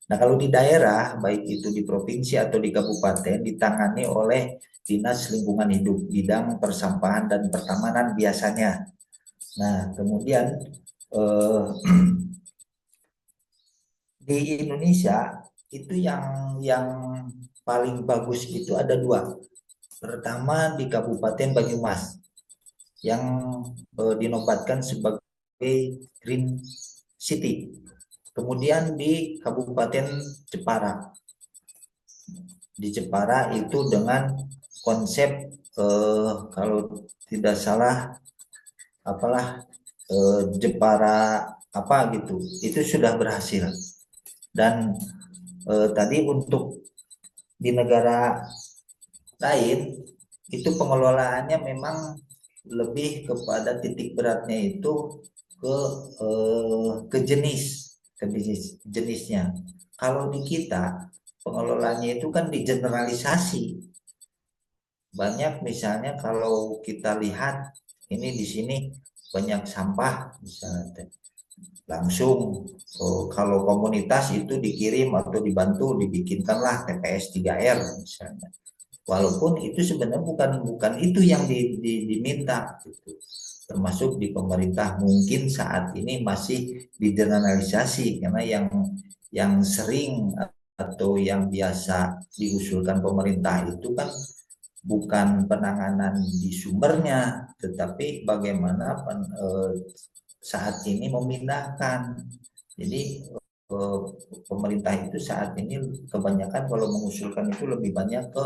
Nah, kalau di daerah, baik itu di provinsi atau di kabupaten, ditangani oleh Dinas Lingkungan Hidup, bidang persampahan dan pertamanan biasanya. Nah, kemudian eh, di Indonesia itu yang paling bagus itu ada dua. Pertama di Kabupaten Banyumas yang dinobatkan sebagai Green City. Kemudian di Kabupaten Jepara. Di Jepara itu dengan konsep kalau tidak salah apalah Jepara apa gitu. Itu sudah berhasil. Dan tadi untuk di negara lain itu pengelolaannya memang lebih kepada titik beratnya itu ke jenisnya. Kalau di kita pengelolaannya itu kan digeneralisasi. Banyak misalnya kalau kita lihat ini di sini banyak sampah misalnya langsung kalau komunitas itu dikirim atau dibantu dibikinkanlah TPS 3R misalnya. Walaupun itu sebenarnya bukan itu yang diminta gitu. Termasuk di pemerintah mungkin saat ini masih digeneralisasi karena yang sering atau yang biasa diusulkan pemerintah itu kan bukan penanganan di sumbernya, tetapi bagaimana saat ini memindahkan. Jadi pemerintah itu saat ini kebanyakan kalau mengusulkan itu lebih banyak ke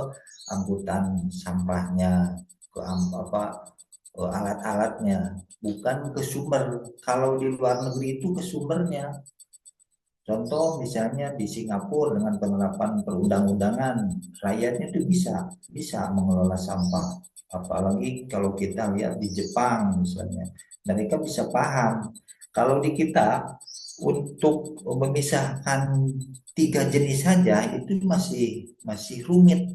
angkutan sampahnya, ke alat-alatnya, bukan ke sumber. Kalau di luar negeri itu ke sumbernya. Contoh misalnya di Singapura dengan penerapan perundang-undangan, rakyatnya itu bisa mengelola sampah. Apalagi kalau kita lihat di Jepang misalnya, mereka bisa paham. Kalau di kita untuk memisahkan 3 jenis saja itu masih rumit.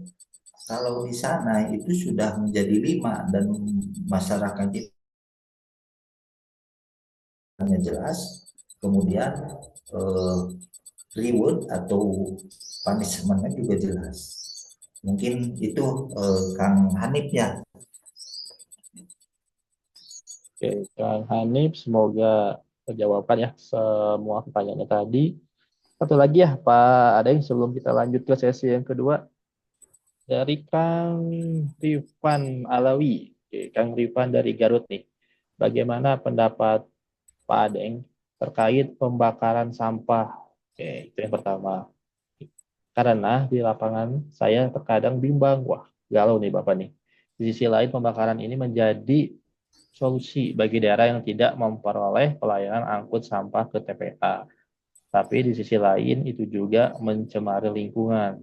Kalau di sana itu sudah menjadi 5 dan masyarakatnya jelas. Kemudian reward atau punishmentnya juga jelas. Mungkin itu Kang Hanif ya. Oke, Kang Hanif, semoga terjawabkan ya semua pertanyaannya tadi. Satu lagi ya, Pak Adeng, sebelum kita lanjut ke sesi yang kedua, dari Kang Rifan Alawi. Oke, Kang Rifan dari Garut nih. Bagaimana pendapat Pak Adeng terkait pembakaran sampah? Oke, itu yang pertama. Karena di lapangan saya terkadang bimbang, wah galau nih Bapak nih. Di sisi lain pembakaran ini menjadi solusi bagi daerah yang tidak memperoleh pelayanan angkut sampah ke TPA. Tapi di sisi lain itu juga mencemari lingkungan.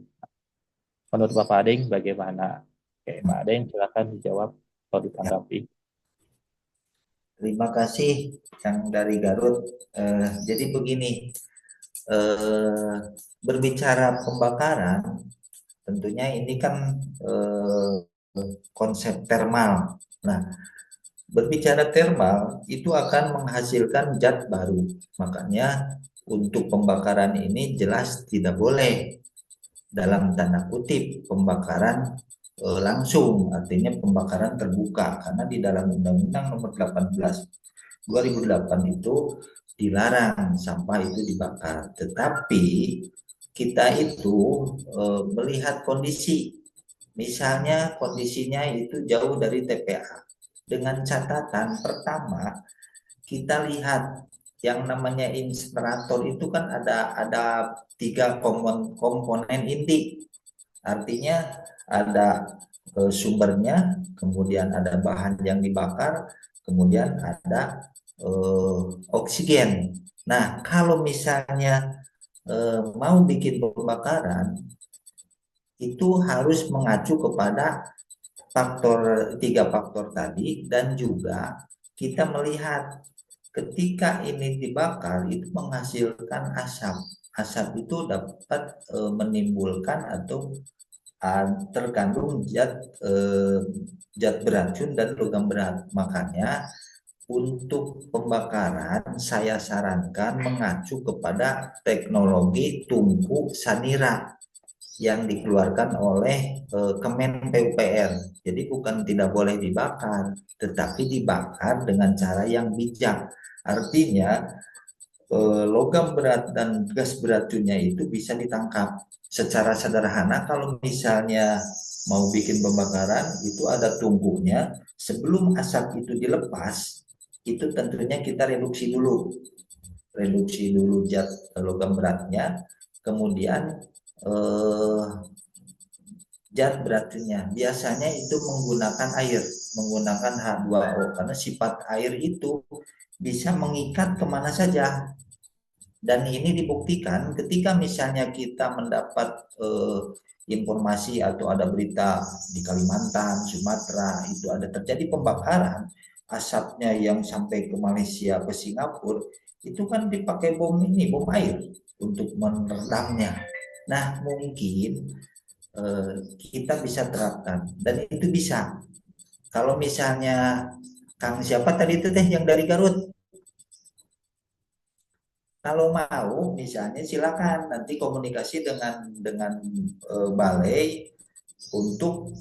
Menurut Bapak Adeng bagaimana? Oke, Pak Adeng silakan dijawab atau ditanggapi. Terima kasih yang dari Garut. Jadi begini, berbicara pembakaran, tentunya ini kan konsep thermal. Nah, berbicara thermal itu akan menghasilkan zat baru. Makanya untuk pembakaran ini jelas tidak boleh dalam tanda kutip pembakaran langsung, artinya pembakaran terbuka, karena di dalam Undang-Undang Nomor 18 2008 itu dilarang sampah itu dibakar. Tetapi kita itu melihat kondisi, misalnya kondisinya itu jauh dari TPA. Dengan catatan pertama, kita lihat yang namanya insinerator itu kan ada tiga komponen inti. Artinya ada sumbernya, kemudian ada bahan yang dibakar, kemudian ada oksigen. Nah, kalau misalnya mau bikin pembakaran, itu harus mengacu kepada tiga faktor tadi, dan juga kita melihat ketika ini dibakar itu menghasilkan asap. Asap itu dapat menimbulkan atau terkandung zat beracun dan logam berat. Makanya untuk pembakaran saya sarankan mengacu kepada teknologi tungku Sanira yang dikeluarkan oleh Kemen PUPR. Jadi bukan tidak boleh dibakar, tetapi dibakar dengan cara yang bijak. Artinya logam berat dan gas beracunnya itu bisa ditangkap. Secara sederhana, kalau misalnya mau bikin pembakaran, itu ada tungkunya. Sebelum asap itu dilepas, itu tentunya kita reduksi dulu. Reduksi dulu zat logam beratnya, kemudian zat beracunnya. Biasanya itu menggunakan air, menggunakan H2O, karena sifat air itu bisa mengikat kemana saja. Dan ini dibuktikan ketika misalnya kita mendapat informasi atau ada berita di Kalimantan, Sumatera, itu ada terjadi pembakaran, asapnya yang sampai ke Malaysia, ke Singapura, itu kan dipakai bom air untuk meredamnya. Nah, mungkin kita bisa terapkan, dan itu bisa. Kalau misalnya Kang siapa tadi itu teh yang dari Garut, kalau mau misalnya silakan nanti komunikasi dengan balai untuk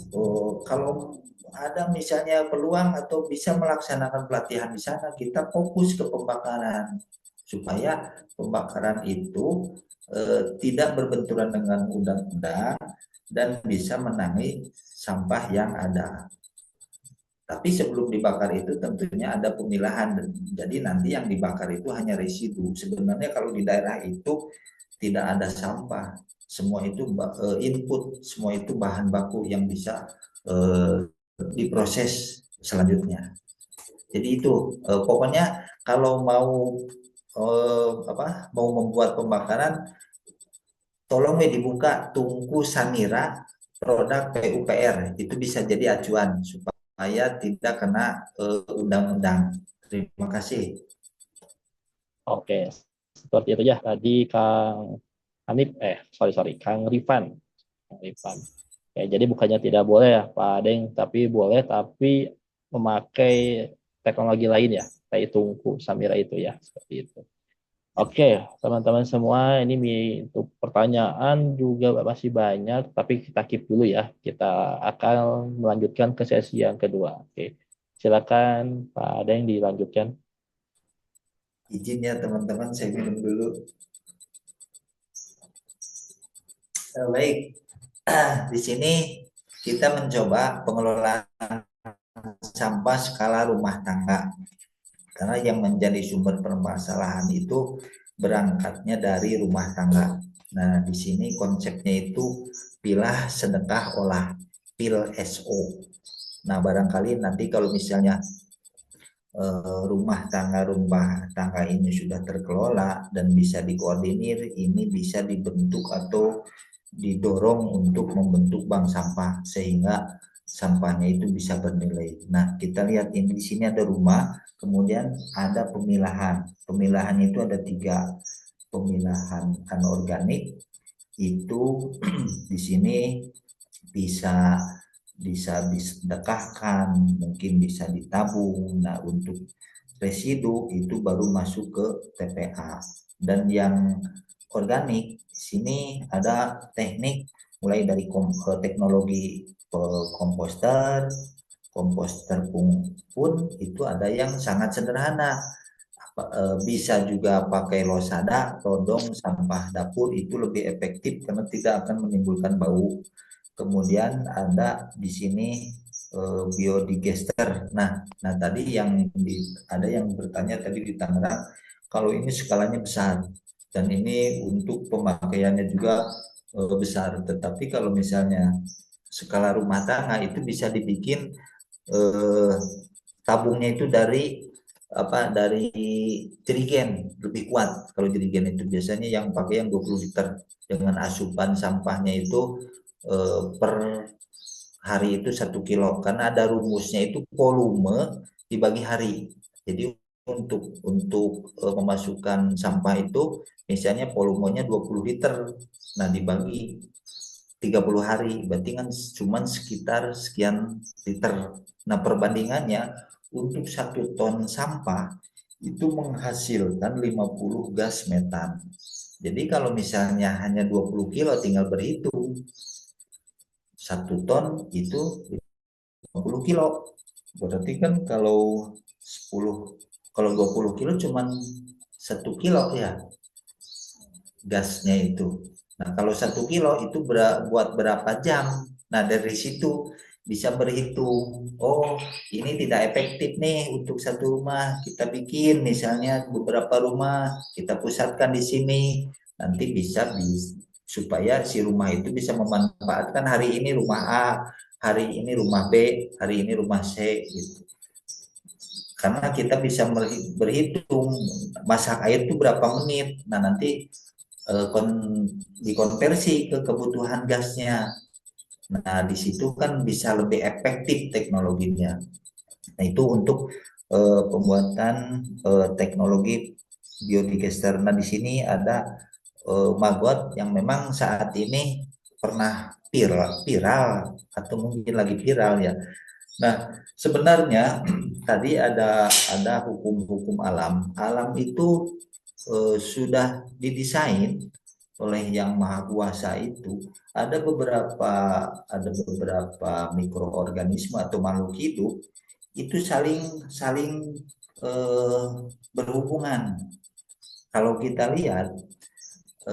kalau ada misalnya peluang atau bisa melaksanakan pelatihan di sana, kita fokus ke pembakaran supaya pembakaran itu tidak berbenturan dengan undang-undang dan bisa menangani sampah yang ada. Tapi sebelum dibakar itu tentunya ada pemilahan. Jadi nanti yang dibakar itu hanya residu. Sebenarnya kalau di daerah itu tidak ada sampah. Semua itu input, semua itu bahan baku yang bisa diproses selanjutnya. Jadi itu pokoknya kalau mau membuat pembakaran, tolong dibuka tungku Sanira produk PUPR, itu bisa jadi acuan supaya tidak kena undang-undang. Terima kasih. Oke, seperti itu ya. Tadi Kang Hanif, Kang Rifan. Kang Rifan. Ya, jadi bukannya tidak boleh ya Pak Adeng, tapi boleh, tapi memakai teknologi lain ya, kayak tungku Samira itu ya, seperti itu. Oke, teman-teman semua, ini untuk pertanyaan juga masih banyak, tapi kita keep dulu ya. Kita akan melanjutkan ke sesi yang kedua. Oke, silakan Pak Adeng dilanjutkan. Izin ya teman-teman, saya minum dulu. Baik, di sini kita mencoba pengelolaan sampah skala rumah tangga. Karena yang menjadi sumber permasalahan itu berangkatnya dari rumah tangga. Nah, di sini konsepnya itu pilah, sedekah, olah, PIL SO. Nah, barangkali nanti kalau misalnya rumah tangga ini sudah terkelola dan bisa dikoordinir, ini bisa dibentuk atau didorong untuk membentuk bank sampah sehingga sampahnya itu bisa bernilai. Nah, kita lihat ini di sini ada rumah, kemudian ada pemilahan. Pemilahan itu ada 3. Pemilahan anorganik itu di sini bisa disedekahkan, mungkin bisa ditabung. Nah, untuk residu itu baru masuk ke TPA. Dan yang organik, sini ada teknik mulai dari teknologi komposter pun itu ada yang sangat sederhana. Bisa juga pakai losada, todong, sampah dapur, itu lebih efektif karena tidak akan menimbulkan bau. Kemudian ada di sini biodigester. Nah tadi ada yang bertanya tadi di Tangerang, kalau ini skalanya besar dan ini untuk pemakaiannya juga besar. Tetapi kalau misalnya skala rumah tangga itu bisa dibikin eh, tabungnya itu dari jerigen lebih kuat. Kalau jerigen itu biasanya yang pakai yang 20 liter dengan asupan sampahnya itu per hari itu 1 kilo, karena ada rumusnya itu volume dibagi hari. Jadi untuk memasukkan sampah itu misalnya volumenya 20 liter, nah dibagi 30 hari berarti kan cuma sekitar sekian liter. Nah perbandingannya untuk 1 ton sampah itu menghasilkan 50 gas metan. Jadi kalau misalnya hanya 20 kilo tinggal berhitung 1 ton itu 50 kilo. Berarti kan kalau 10 kalau 20 kilo cuman 1 kilo ya gasnya itu. Nah, kalau 1 kilo itu buat berapa jam? Nah, dari situ bisa berhitung. Oh, ini tidak efektif nih untuk satu rumah. Kita bikin misalnya beberapa rumah, kita pusatkan di sini. Nanti bisa supaya si rumah itu bisa memanfaatkan hari ini rumah A, hari ini rumah B, hari ini rumah C gitu. Karena kita bisa berhitung masak air itu berapa menit. Nah, nanti dikonversi ke kebutuhan gasnya. Nah, di situ kan bisa lebih efektif teknologinya. Nah, itu untuk pembuatan teknologi biodigester. Nah, di sini ada maggot yang memang saat ini pernah viral atau mungkin lagi viral ya. Nah, sebenarnya tadi ada hukum-hukum alam. Alam itu sudah didesain oleh yang maha kuasa itu. Ada beberapa mikroorganisme atau makhluk hidup itu saling saling eh, berhubungan. Kalau kita lihat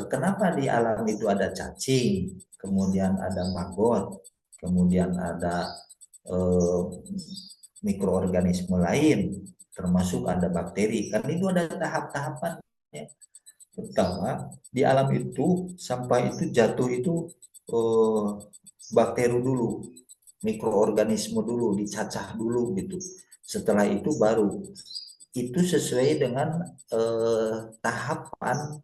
kenapa di alam itu ada cacing, kemudian ada maggot, kemudian ada eh, mikroorganisme lain, termasuk ada bakteri. Kan itu ada tahap-tahapan. Ya. Pertama, di alam itu sampah itu jatuh itu eh, bakteri dulu, mikroorganisme dulu, dicacah dulu gitu. Setelah itu baru itu sesuai dengan tahapan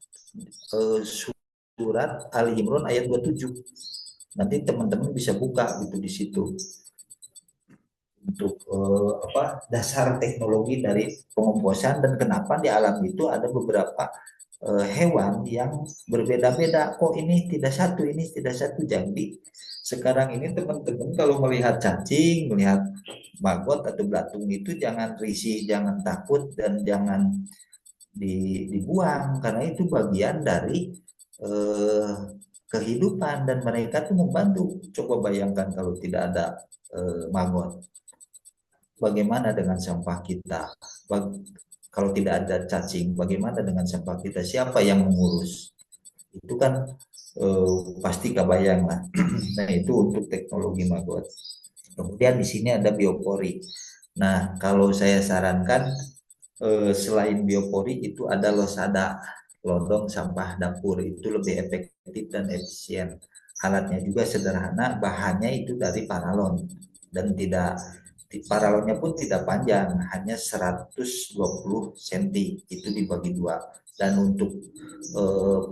surat Ali Imran ayat 27. Nanti teman-teman bisa buka gitu di situ untuk dasar teknologi dari pengomposan dan kenapa di alam itu ada beberapa hewan yang berbeda-beda. Kok ini tidak satu, ini tidak satu. Jadi sekarang ini teman-teman kalau melihat cacing, melihat maggot atau belatung itu jangan risih, jangan takut, dan jangan dibuang karena itu bagian dari eh, kehidupan dan mereka tuh membantu. Coba bayangkan kalau tidak ada maggot, bagaimana dengan sampah kita? Kalau tidak ada cacing, bagaimana dengan sampah kita? Siapa yang mengurus? Itu kan pasti kebayang lah. Nah, itu untuk teknologi maggot. Kemudian di sini ada biopori. Nah, kalau saya sarankan selain biopori itu ada losada, lodong sampah dapur, itu lebih efektif dan efisien. Alatnya juga sederhana, bahannya itu dari paralon dan tidak paralonnya pun tidak panjang, hanya 120 cm, itu dibagi dua. Dan untuk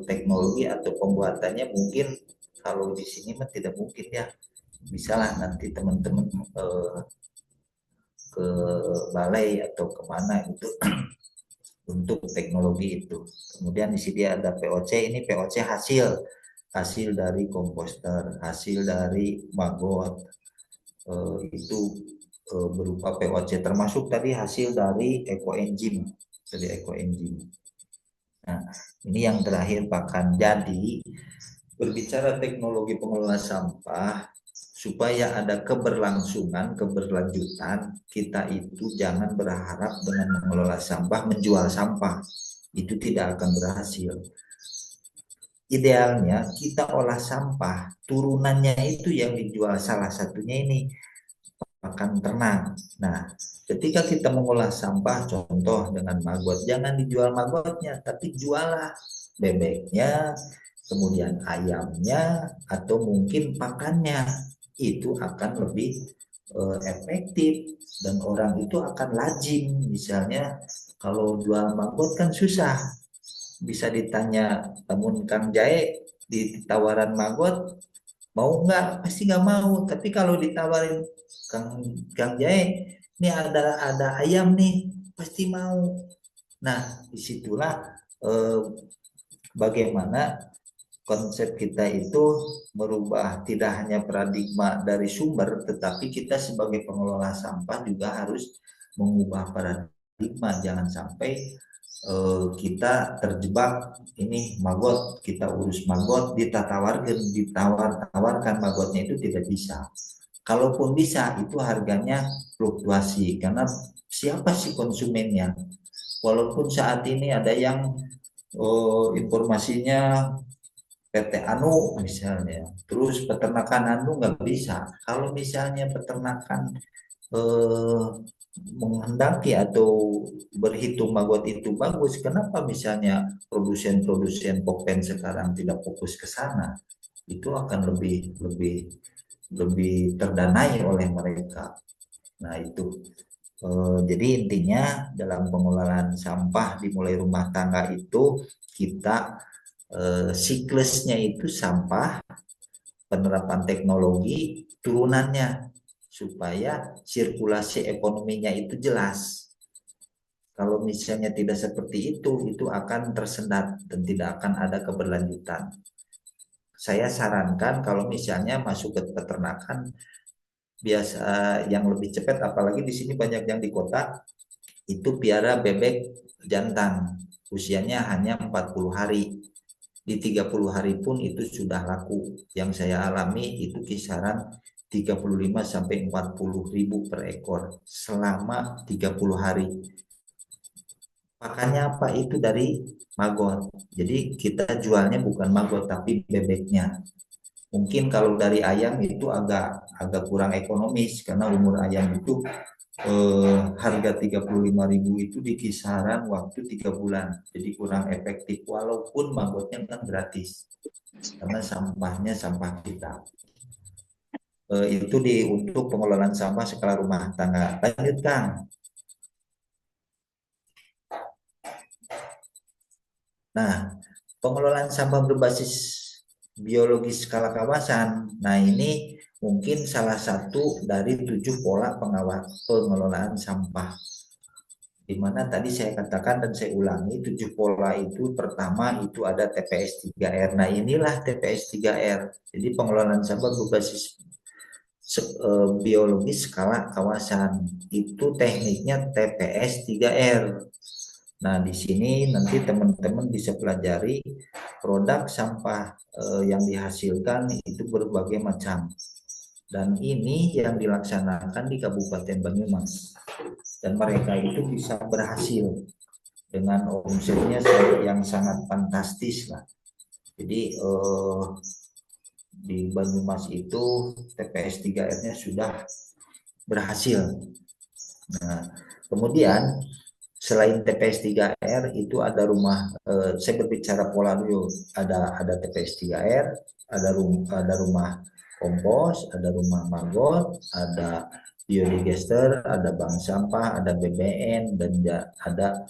teknologi atau pembuatannya mungkin kalau di sini mah tidak mungkin ya. Bisalah nanti teman-teman ke balai atau kemana itu untuk teknologi itu. Kemudian di sini ada POC, ini POC hasil dari komposter, hasil dari maggot, itu berupa POC, termasuk tadi hasil dari ekoenzim, Nah, ini yang terakhir pakan. Jadi berbicara teknologi pengelolaan sampah, supaya ada keberlanjutan, kita itu jangan berharap dengan mengelola sampah menjual sampah. Itu tidak akan berhasil. Idealnya kita olah sampah, turunannya itu yang dijual, salah satunya ini pakan ternak. Nah, Ketika kita mengolah sampah, contoh dengan maggot, jangan dijual maggotnya, tapi jualah bebeknya, kemudian ayamnya, atau mungkin pakannya. Itu akan lebih efektif dan orang itu akan lazim. Misalnya kalau jual maggot kan susah, bisa ditanya, namun Kang Jae di tawaran maggot mau nggak, pasti nggak mau. Tapi kalau ditawarin Kang Jae, ini ada ayam nih, pasti mau. Nah, disitulah eh, bagaimana konsep kita itu merubah tidak hanya paradigma dari sumber, tetapi kita sebagai pengelola sampah juga harus mengubah paradigma. Jangan sampai kita terjebak, ini maggot, kita urus maggot, ditawar-tawarkan maggotnya itu tidak bisa. Kalaupun bisa, itu harganya fluktuasi karena siapa sih konsumennya. Walaupun saat ini ada yang informasinya PT Anu misalnya, terus peternakan Anu nggak bisa. Kalau misalnya peternakan menghendaki atau berhitung maggot itu bagus, kenapa misalnya produsen-produsen pokpen sekarang tidak fokus ke sana? Itu akan lebih terdanai oleh mereka. Nah itu. Jadi intinya dalam pengelolaan sampah dimulai rumah tangga itu kita siklusnya itu sampah, penerapan teknologi, turunannya supaya sirkulasi ekonominya itu jelas. Kalau misalnya tidak seperti itu akan tersendat dan tidak akan ada keberlanjutan. Saya sarankan kalau misalnya masuk ke peternakan biasa yang lebih cepat, apalagi di sini banyak yang di kota, itu piara bebek jantan, usianya hanya 40 hari. Di 30 hari pun itu sudah laku. Yang saya alami itu kisaran 35 sampai 40 ribu per ekor selama 30 hari. Makanya apa? Itu dari maggot. Jadi kita jualnya bukan maggot tapi bebeknya. Mungkin kalau dari ayam itu agak kurang ekonomis karena umur ayam itu harga 35.000 itu di kisaran waktu 3 bulan. Jadi kurang efektif walaupun maggotnya kan gratis. Karena sampahnya sampah kita. Itu untuk pengelolaan sampah skala rumah tangga. Lanjut Kang. Nah, pengelolaan sampah berbasis biologis skala kawasan. Nah, ini mungkin salah satu dari 7 pola pengelolaan sampah. Di mana tadi saya katakan dan saya ulangi, 7 pola itu pertama itu ada TPS 3R. Nah, inilah TPS 3R. Jadi pengelolaan sampah berbasis biologis skala kawasan. Itu tekniknya TPS 3R. Nah, di sini nanti teman-teman bisa pelajari produk sampah yang dihasilkan itu berbagai macam. Dan ini yang dilaksanakan di Kabupaten Banyumas. Dan mereka itu bisa berhasil dengan omsetnya yang sangat fantastis lah. Jadi di Banyumas itu TPS 3R-nya sudah berhasil. Nah, kemudian selain TPS 3R itu ada rumah, saya berbicara pola dulu, ada TPS 3R, ada rumah kompos, ada rumah maggot, ada biodigester, ada bank sampah, ada BBN, dan ada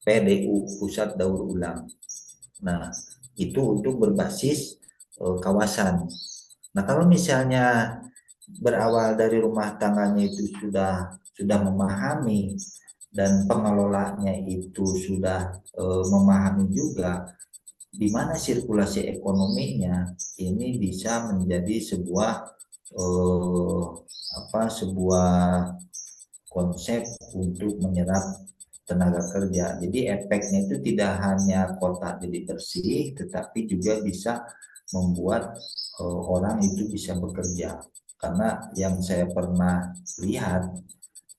PDU, pusat daur ulang. Nah, itu untuk berbasis kawasan. Nah, kalau misalnya berawal dari rumah tangganya itu sudah memahami dan pengelolanya itu sudah memahami juga di mana sirkulasi ekonominya, ini bisa menjadi sebuah konsep untuk menyerap tenaga kerja. Jadi efeknya itu tidak hanya kota jadi bersih, tetapi juga bisa membuat orang itu bisa bekerja. Karena yang saya pernah lihat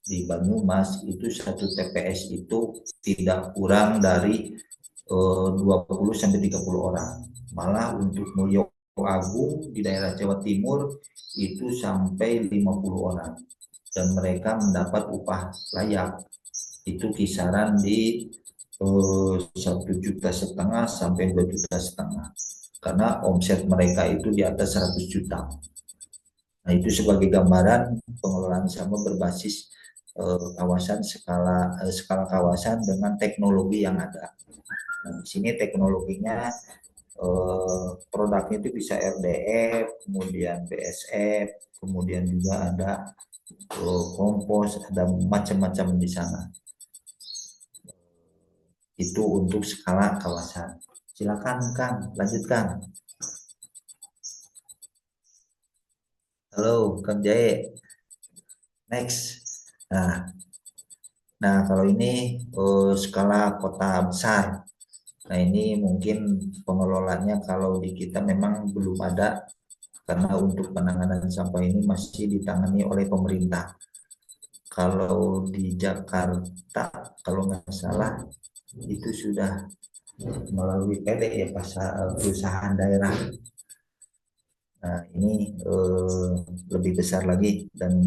di Banyumas itu satu TPS itu tidak kurang dari 20 sampai 30 orang. Malah untuk Mulyo Agung di daerah Jawa Timur itu sampai 50 orang. dan mereka mendapat upah layak. Itu kisaran di 1,5 juta sampai 2,5 juta karena omset mereka itu di atas 100 juta. Nah, itu sebagai gambaran pengelolaan sampah berbasis kawasan skala kawasan dengan teknologi yang ada. Nah, di sini teknologinya produknya itu bisa RDF, kemudian BSF, kemudian juga ada kompos, ada macam-macam di sana. Itu untuk skala kawasan. Silakan Kang, lanjutkan. Halo Kang Jae. Next. Nah kalau ini skala kota besar. Nah ini mungkin pengelolaannya kalau di kita memang belum ada karena untuk penanganan sampah ini masih ditangani oleh pemerintah. Kalau di Jakarta kalau nggak salah itu sudah melalui PD ya perusahaan daerah. Nah ini lebih besar lagi dan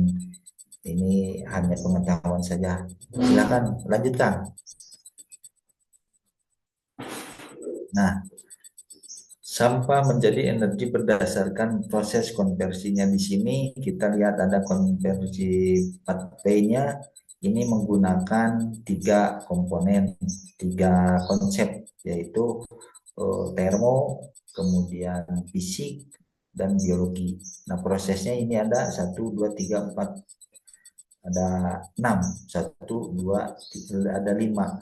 ini hanya pengetahuan saja. Silakan lanjutkan. Nah, sampah menjadi energi berdasarkan proses konversinya. Di sini kita lihat ada konversi 4P-nya. Ini menggunakan 3 komponen, 3 konsep, yaitu termo, kemudian fisik, dan biologi. Nah, prosesnya ini ada 1, 2, 3, 4. Ada 6, 1, 2, 3, ada 5.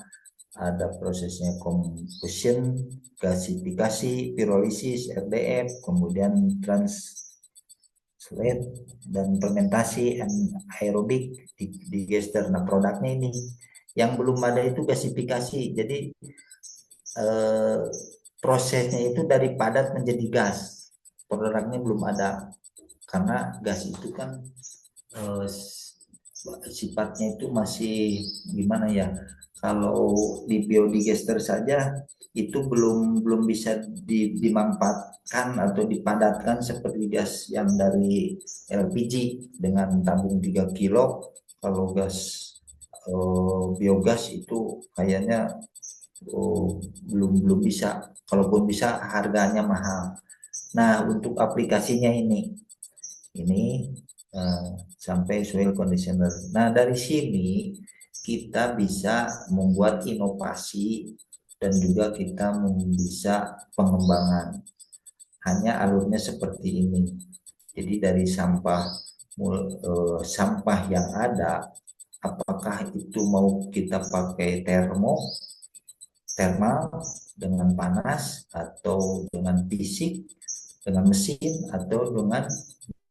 Ada prosesnya combustion, gasifikasi, pirolisis, RDF, kemudian translate dan fermentasi aerobik, digester. Nah, produknya ini yang belum ada itu gasifikasi. Jadi prosesnya itu dari padat menjadi gas. Produknya belum ada karena gas itu kan sifatnya itu masih gimana ya, kalau di biodigester saja itu belum bisa dimanfaatkan atau dipadatkan seperti gas yang dari LPG dengan tabung 3 kilo. Kalau gas biogas itu kayaknya belum bisa, kalaupun bisa harganya mahal. Nah untuk aplikasinya ini sampai soil conditioner. Nah dari sini kita bisa membuat inovasi dan juga kita bisa pengembangan. Hanya alurnya seperti ini. Jadi dari sampah yang ada, apakah itu mau kita pakai thermal dengan panas, atau dengan fisik dengan mesin, atau dengan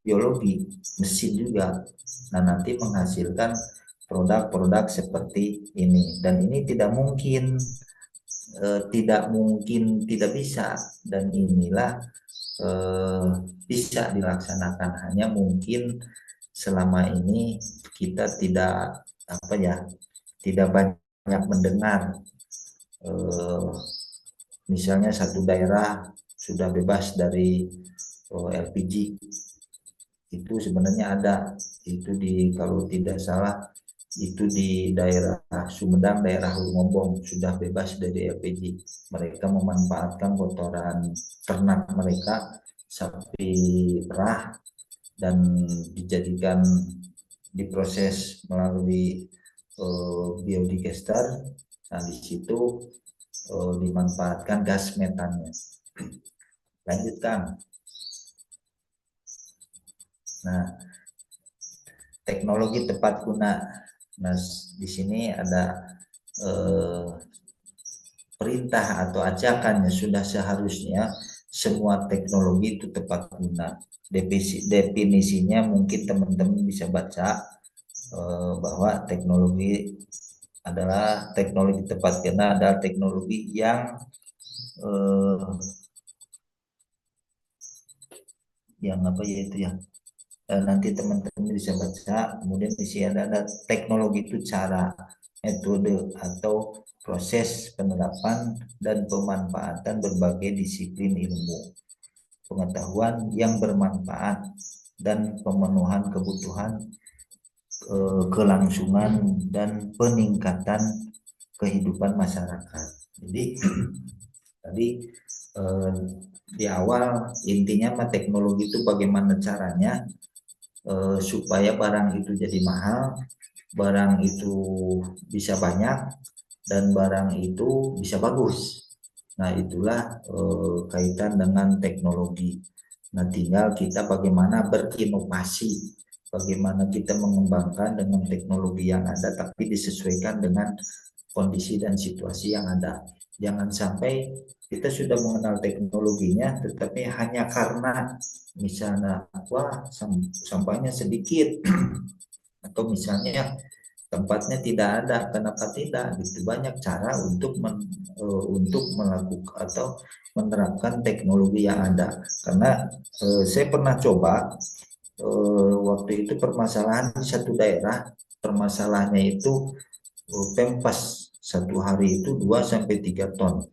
biologi mesin juga. Nah nanti menghasilkan produk-produk seperti ini, dan ini tidak mungkin tidak bisa, dan inilah bisa dilaksanakan. Hanya mungkin selama ini kita tidak tidak banyak mendengar misalnya satu daerah sudah bebas dari LPG. Itu sebenarnya ada, itu kalau tidak salah itu di daerah Sumedang, daerah Lumombong sudah bebas dari LPG. Mereka memanfaatkan kotoran ternak mereka, sapi perah, dan dijadikan diproses melalui biodigester. Nah di situ dimanfaatkan gas metannya. Lanjutkan. Nah, teknologi tepat guna. Nah, di sini ada perintah atau ajakan yang sudah seharusnya semua teknologi itu tepat guna. Definisinya mungkin teman-teman bisa baca bahwa teknologi tepat guna adalah teknologi yang nanti teman-teman bisa baca. Kemudian di sini ada teknologi itu cara, metode, atau proses penerapan dan pemanfaatan berbagai disiplin ilmu pengetahuan yang bermanfaat dan pemenuhan kebutuhan kelangsungan dan peningkatan kehidupan masyarakat. Jadi tadi di awal intinya mah teknologi itu bagaimana caranya supaya barang itu jadi mahal, barang itu bisa banyak, dan barang itu bisa bagus. Nah, itulah kaitan dengan teknologi. Nah, tinggal kita bagaimana berinovasi, bagaimana kita mengembangkan dengan teknologi yang ada, tapi disesuaikan dengan kondisi dan situasi yang ada. Jangan sampai kita sudah mengenal teknologinya, tetapi hanya karena misalnya wah sampahnya sedikit atau misalnya tempatnya tidak ada, kenapa tidak? Gitu banyak cara untuk melakukan atau menerapkan teknologi yang ada. Karena saya pernah coba waktu itu permasalahan di satu daerah, permasalahannya itu pempas satu hari itu 2 sampai 3 ton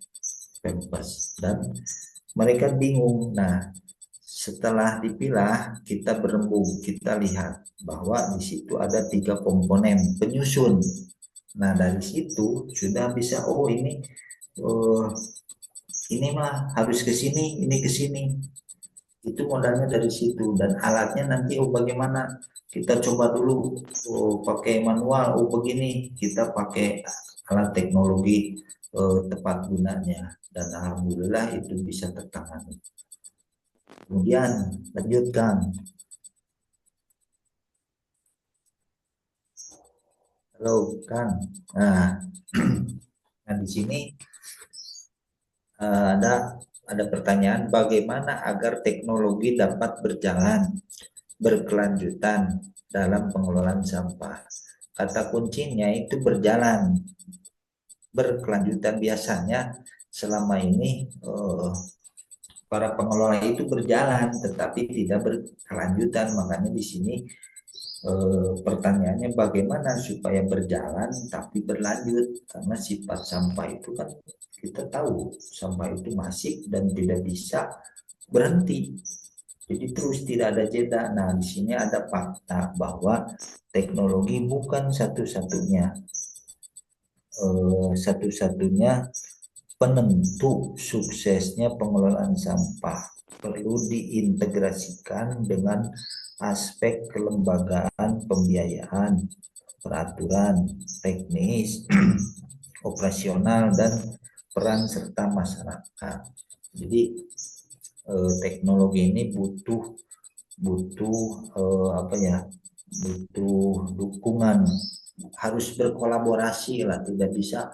pempas dan mereka bingung. Nah, setelah dipilah, kita berembuk, kita lihat bahwa di situ ada 3 komponen penyusun. Nah, dari situ sudah bisa, oh ini mah harus ke sini, ini ke sini. Itu modalnya dari situ dan alatnya nanti bagaimana? Kita coba dulu pakai manual, begini, kita pakai alat teknologi tepat gunanya dan alhamdulillah itu bisa tertangani. Kemudian lanjutkan. Halo, Kang. Nah di sini ada pertanyaan bagaimana agar teknologi dapat berjalan berkelanjutan dalam pengelolaan sampah. Kata kuncinya itu berjalan berkelanjutan. Biasanya selama ini para pengelola itu berjalan tetapi tidak berkelanjutan. Makanya di sini pertanyaannya bagaimana supaya berjalan tapi berlanjut, karena sifat sampah itu kan kita tahu sampah itu masif dan tidak bisa berhenti, jadi terus tidak ada jeda. Nah di sini ada fakta bahwa teknologi bukan satu-satunya penentu suksesnya pengelolaan sampah, perlu diintegrasikan dengan aspek kelembagaan, pembiayaan, peraturan, teknis, operasional, dan peran serta masyarakat. Jadi teknologi ini butuh dukungan, harus berkolaborasi lah, tidak bisa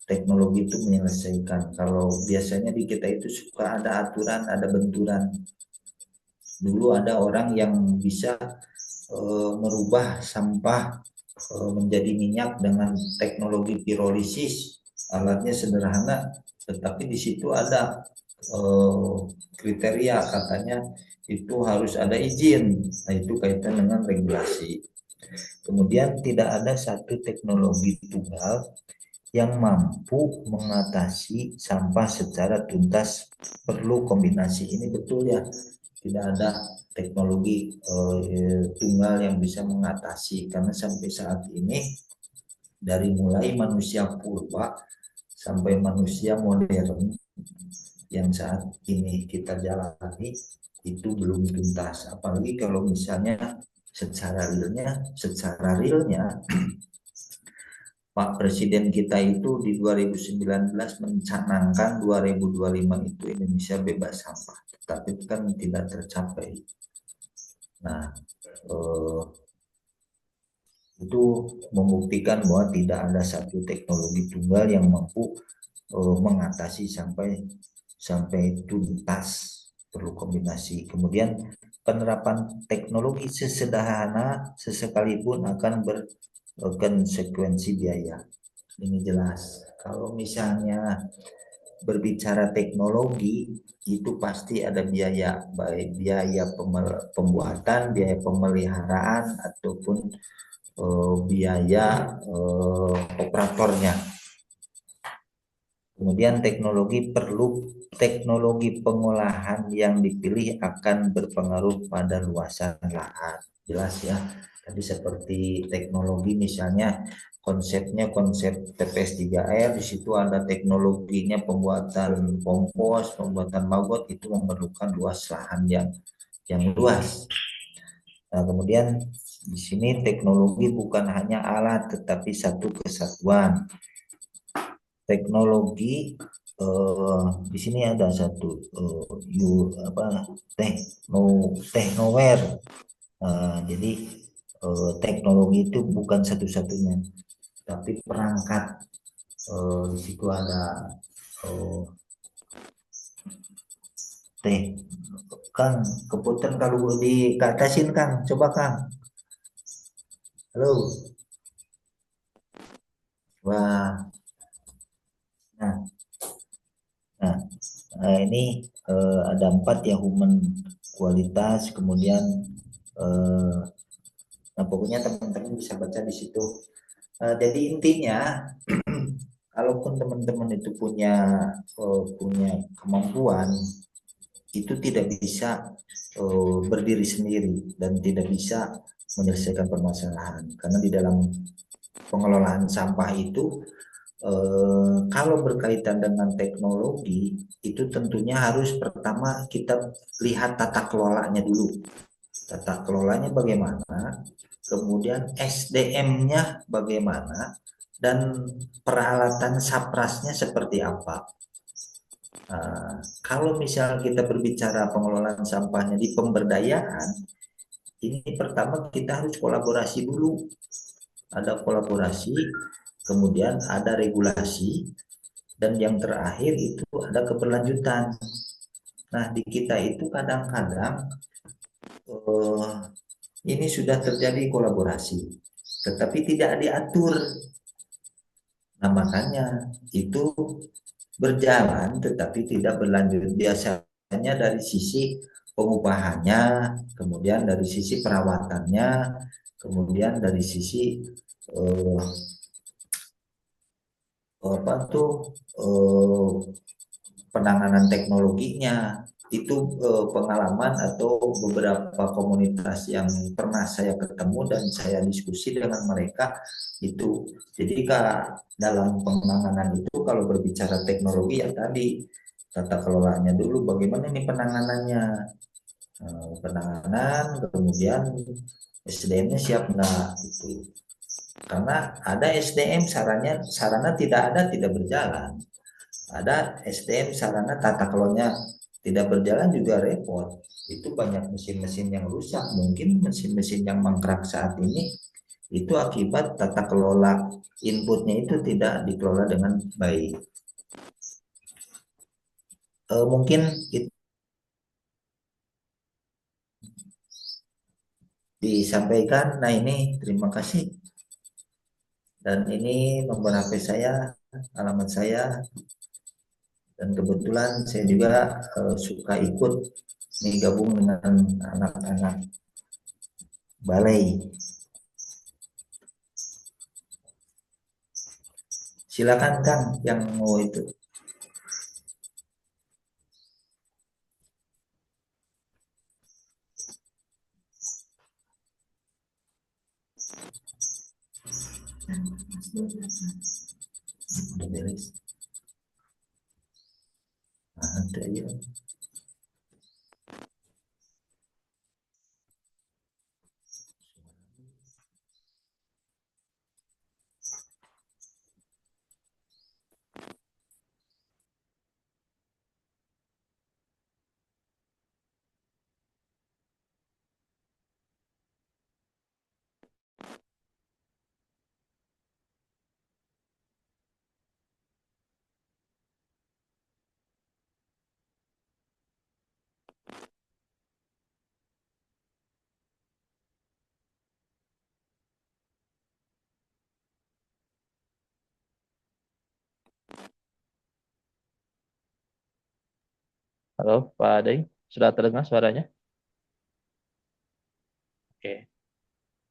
teknologi itu menyelesaikan. Kalau biasanya di kita itu suka ada aturan, ada benturan. Dulu ada orang yang bisa merubah sampah menjadi minyak dengan teknologi pirolisis. Alatnya sederhana, tetapi di situ ada kriteria, katanya itu harus ada izin. Nah, itu kaitan dengan regulasi. Kemudian tidak ada satu teknologi tunggal yang mampu mengatasi sampah secara tuntas, perlu kombinasi. Ini betul ya, tidak ada teknologi tunggal yang bisa mengatasi, karena sampai saat ini dari mulai manusia purba sampai manusia modern yang saat ini kita jalani itu belum tuntas. Apalagi kalau misalnya secara realnya Pak Presiden kita itu di 2019 mencanangkan 2025 itu Indonesia bebas sampah, tetapi kan tidak tercapai. Nah, itu membuktikan bahwa tidak ada satu teknologi tunggal yang mampu mengatasi sampai tuntas, perlu kombinasi. Kemudian penerapan teknologi sesederhana sesekalipun akan berkonsekuensi biaya. Ini jelas. Kalau misalnya berbicara teknologi itu pasti ada biaya, baik biaya pembuatan, biaya pemeliharaan, ataupun biaya operatornya. Kemudian teknologi pengolahan yang dipilih akan berpengaruh pada luasan lahan. jelas ya. Tadi seperti teknologi misalnya konsepnya konsep TPS 3R, di situ ada teknologinya pembuatan kompos, pembuatan maggot, itu memerlukan luas lahan yang luas. Nah, kemudian di sini teknologi bukan hanya alat tetapi satu kesatuan. Teknologi di sini ada satu teknoware. Jadi teknologi itu bukan satu-satunya, tapi perangkat. Di situ ada eh, teh. Kang, keputar kalau di ke atasin Kang, coba Kang. Halo. Wah, nah, nah, ini ada 4 ya, human kualitas, kemudian eh, nah pokoknya teman-teman bisa baca di situ. Jadi intinya, kalaupun teman-teman itu punya kemampuan, itu tidak bisa berdiri sendiri dan tidak bisa menyelesaikan permasalahan, karena di dalam pengelolaan sampah itu kalau berkaitan dengan teknologi itu tentunya harus pertama kita lihat tata kelolanya dulu. Tata kelolanya bagaimana, kemudian SDM-nya bagaimana, dan peralatan saprasnya seperti apa. Kalau misal kita berbicara pengelolaan sampahnya di pemberdayaan, ini pertama kita harus kolaborasi dulu. Ada kolaborasi, kemudian ada regulasi, dan yang terakhir itu ada keberlanjutan. Nah, di kita itu kadang-kadang ini sudah terjadi kolaborasi, tetapi tidak diatur. Nah, makanya itu berjalan tetapi tidak berlanjut. Biasanya dari sisi pengupahannya, kemudian dari sisi perawatannya, kemudian dari sisi eh, apa tuh eh, penanganan teknologinya. Itu pengalaman atau beberapa komunitas yang pernah saya ketemu dan saya diskusi dengan mereka itu. Jadi dalam penanganan itu kalau berbicara teknologi ya tadi tata kelolanya dulu, bagaimana ini penanganannya. Penanganan, kemudian SDM-nya siap nggak itu. Karena ada SDM sarana tidak ada, tidak berjalan. Ada SDM sarana tata kelolanya tidak berjalan juga repot. Itu banyak mesin-mesin yang rusak, mungkin mesin-mesin yang mangkrak saat ini itu akibat tata kelola inputnya itu tidak dikelola dengan baik. Mungkin itu disampaikan. Nah, ini terima kasih. Dan ini nomor HP saya, alamat saya, dan kebetulan saya juga suka ikut nih gabung dengan anak-anak balai. Silakan Kang yang mau itu. Udah beres. Nah, ada ya. Halo, Pak Deng. Sudah terdengar suaranya? Oke,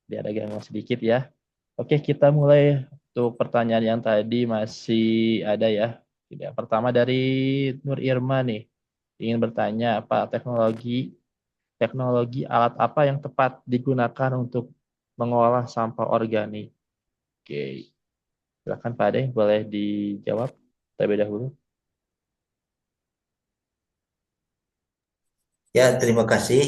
biar ada gangguan sedikit ya. Oke, kita mulai untuk pertanyaan yang tadi masih ada ya. Tidak. Pertama dari Nur Irma nih. Ingin bertanya, apa teknologi teknologi alat apa yang tepat digunakan untuk mengolah sampah organik? Oke, silakan Pak Ade, boleh dijawab terlebih dahulu. Ya, terima kasih.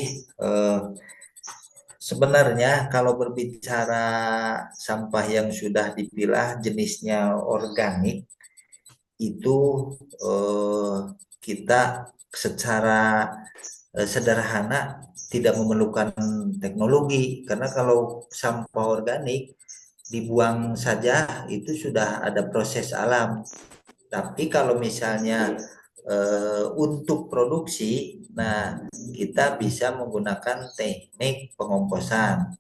Sebenarnya kalau berbicara sampah yang sudah dipilah jenisnya organik, itu eh, kita secara sederhana tidak memerlukan teknologi, karena kalau sampah organik dibuang saja itu sudah ada proses alam. Tapi kalau misalnya untuk produksi, nah kita bisa menggunakan teknik pengomposan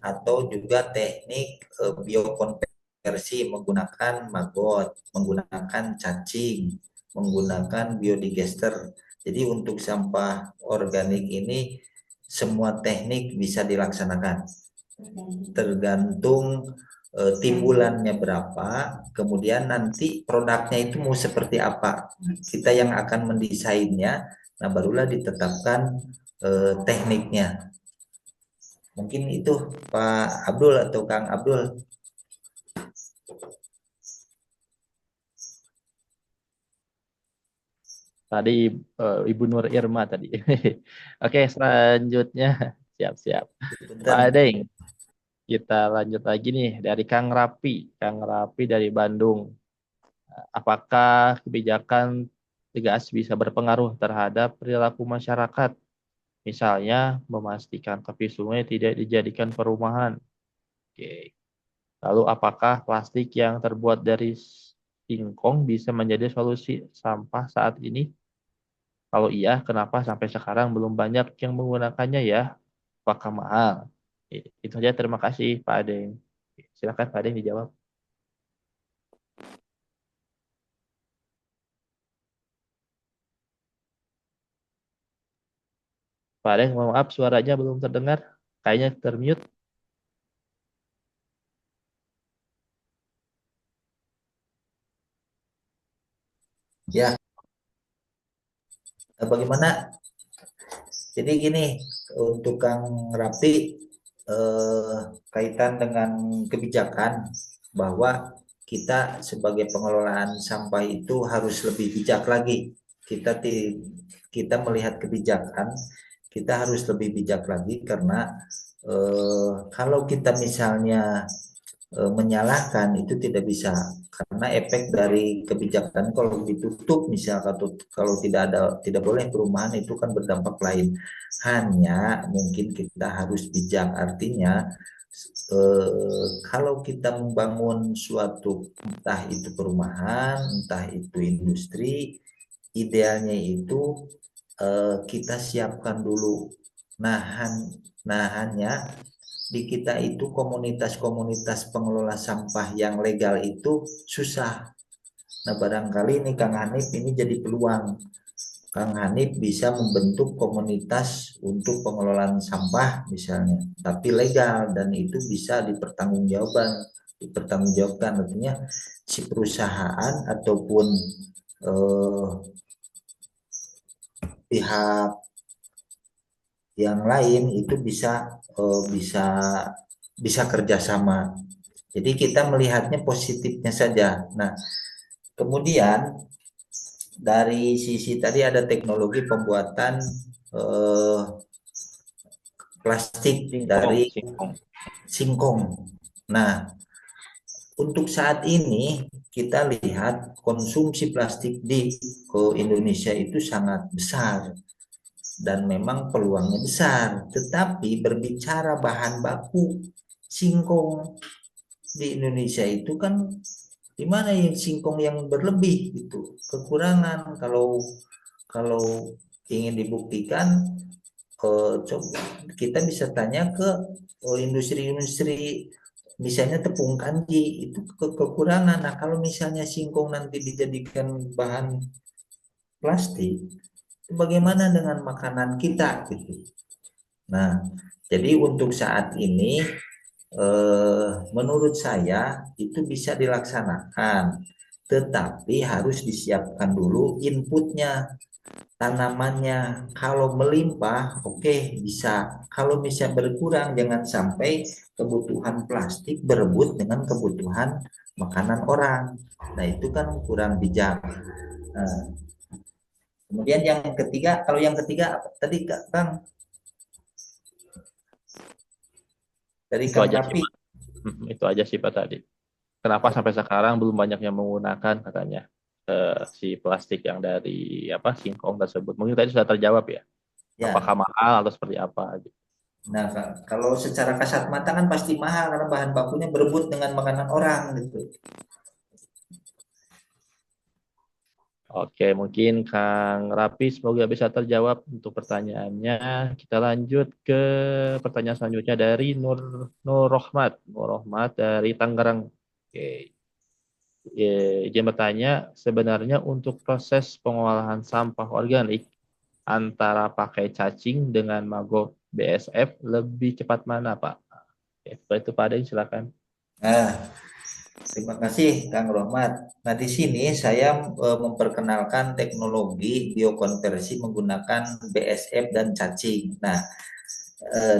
atau juga teknik biokonversi menggunakan maggot, menggunakan cacing, menggunakan biodigester. Jadi untuk sampah organik ini semua teknik bisa dilaksanakan. Tergantung timbulannya berapa, kemudian nanti produknya itu mau seperti apa. Kita yang akan mendesainnya, nah barulah ditetapkan tekniknya. Mungkin itu Pak Abdul atau Kang Abdul. Tadi Ibu Nur Irma tadi. Oke, selanjutnya siap-siap. Pak Bentar. Adeng, kita lanjut lagi nih dari Kang Rapi. Kang Rapi dari Bandung. Apakah kebijakan tegas bisa berpengaruh terhadap perilaku masyarakat? Misalnya memastikan tepi sungai tidak dijadikan perumahan. Oke. Lalu apakah plastik yang terbuat dari singkong bisa menjadi solusi sampah saat ini? Kalau iya, kenapa sampai sekarang belum banyak yang menggunakannya ya? Apakah mahal? Itu saja, terima kasih Pak Adeng. Silakan Pak Adeng dijawab. Pak Adeng, mohon maaf suaranya belum terdengar. Kayaknya termute. Ya, bagaimana? Jadi gini, untuk Kang Rapi, kaitan dengan kebijakan bahwa kita sebagai pengelolaan sampah itu harus lebih bijak lagi. Kita melihat kebijakan, kita harus lebih bijak lagi karena kalau kita misalnya menyalahkan itu tidak bisa, karena efek dari kebijakan kalau ditutup misalkan kalau tidak boleh perumahan itu kan berdampak lain. Hanya mungkin kita harus bijak, artinya kalau kita membangun suatu entah itu perumahan entah itu industri, idealnya itu kita siapkan dulu hanya di kita itu komunitas-komunitas pengelola sampah yang legal itu susah. Nah barangkali ini Kang Hanif ini jadi peluang. Kang Hanif bisa membentuk komunitas untuk pengelolaan sampah misalnya, tapi legal dan itu bisa dipertanggungjawabkan artinya si perusahaan ataupun pihak yang lain itu bisa kerjasama. Jadi kita melihatnya positifnya saja. Nah, kemudian dari sisi tadi ada teknologi pembuatan plastik dari singkong. Nah, untuk saat ini kita lihat konsumsi plastik di Indonesia itu sangat besar dan memang peluangnya besar. Tetapi berbicara bahan baku singkong di Indonesia itu kan di mana yang singkong yang berlebih itu kekurangan. Kalau ingin dibuktikan, coba kita bisa tanya ke industri-industri, misalnya tepung kanji itu kekurangan. Nah kalau misalnya singkong nanti dijadikan bahan plastik, bagaimana dengan makanan kita gitu. Nah jadi untuk saat ini menurut saya itu bisa dilaksanakan, tetapi harus disiapkan dulu inputnya. tanamannya kalau melimpah, oke, bisa. Kalau misalnya berkurang, jangan sampai kebutuhan plastik berebut dengan kebutuhan makanan orang. Nah, itu kan kurang bijak. Nah, kemudian yang ketiga, kalau yang ketiga apa tadi Kang? Dari Itu Kang aja sih Rapi. Pak. Itu aja sih Pak tadi. Kenapa sampai sekarang belum banyak yang menggunakan katanya si plastik yang dari apa singkong tersebut? Mungkin tadi sudah terjawab ya. Apakah Ya, mahal atau seperti apa gitu. nah kalau secara kasat mata kan pasti mahal karena bahan bakunya berebut dengan makanan orang gitu. Oke, mungkin Kang Rapi semoga bisa terjawab untuk pertanyaannya. Kita lanjut ke pertanyaan selanjutnya dari Nur Rohmat. Nur Rohmat dari Tangerang. Oke. Izin bertanya, sebenarnya untuk proses pengolahan sampah organik antara pakai cacing dengan maggot BSF lebih cepat mana, Pak? Oke, setelah itu Pak Ade, silakan. Nah, terima kasih Kang Rohmat. Nah, di sini saya memperkenalkan teknologi biokonversi menggunakan BSF dan cacing. Nah,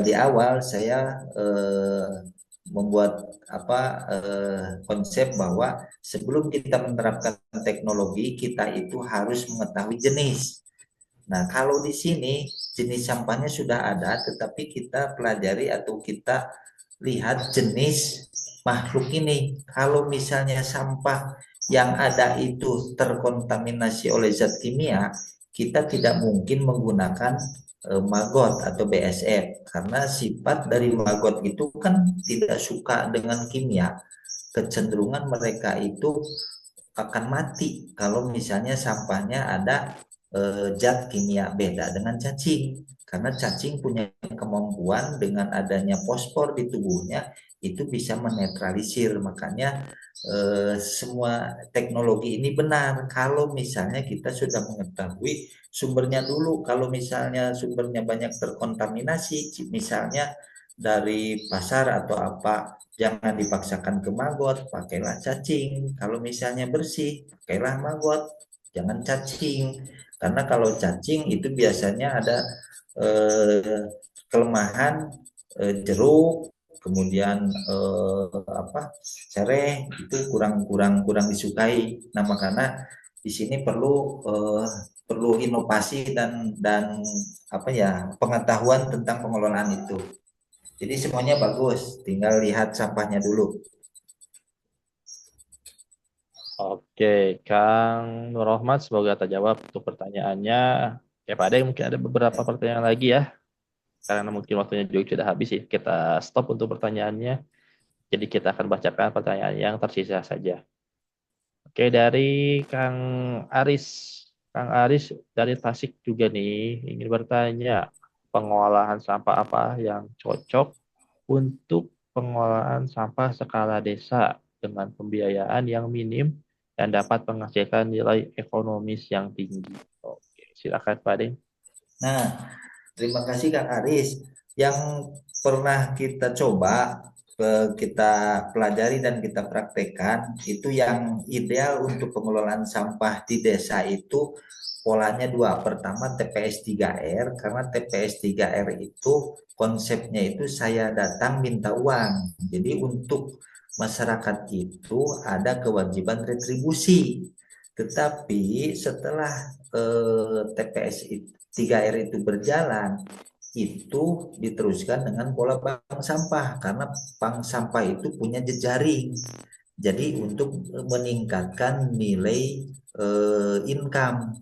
di awal saya membuat konsep bahwa sebelum kita menerapkan teknologi, kita itu harus mengetahui jenis. Nah, kalau di sini jenis sampahnya sudah ada, tetapi kita pelajari atau kita lihat jenis makhluk ini. Kalau misalnya sampah yang ada itu terkontaminasi oleh zat kimia, kita tidak mungkin menggunakan maggot atau BSF karena sifat dari maggot itu kan tidak suka dengan kimia. Kecenderungan mereka itu akan mati kalau misalnya sampahnya ada zat kimia. Beda dengan cacing, karena cacing punya kemampuan dengan adanya fosfor di tubuhnya itu bisa menetralisir. Makanya semua teknologi ini benar kalau misalnya kita sudah mengetahui sumbernya dulu. Kalau misalnya sumbernya banyak terkontaminasi, misalnya dari pasar atau apa, jangan dipaksakan ke maggot, pakailah cacing. Kalau misalnya bersih, pakailah maggot, jangan cacing. Karena kalau cacing itu biasanya ada kelemahan jeruk, kemudian sereh itu kurang kurang kurang disukai. Nah, makanya di sini perlu inovasi dan apa ya, pengetahuan tentang pengelolaan itu. Jadi semuanya bagus, tinggal lihat sampahnya dulu. Oke, Kang Nur Rohmat, semoga terjawab untuk pertanyaannya. Ya, Pak Ade, mungkin ada beberapa pertanyaan lagi ya. Karena mungkin waktunya juga sudah habis sih. Kita stop untuk pertanyaannya. Jadi kita akan bacakan pertanyaan yang tersisa saja. Oke, dari Kang Aris. Kang Aris dari Tasik juga nih ingin bertanya, pengolahan sampah apa yang cocok untuk pengolahan sampah skala desa dengan pembiayaan yang minim dan dapat menghasilkan nilai ekonomis yang tinggi. Oke, silakan Pak Den. Nah, terima kasih Kak Aris. Yang pernah kita coba, kita pelajari dan kita praktekkan, itu yang ideal untuk pengelolaan sampah di desa itu polanya dua. Pertama TPS 3R, karena TPS 3R itu konsepnya itu saya datang minta uang. Jadi untuk masyarakat itu ada kewajiban retribusi. Tetapi setelah TPS 3R itu berjalan, itu diteruskan dengan pola bank sampah karena bank sampah itu punya jejaring. Jadi untuk meningkatkan nilai income.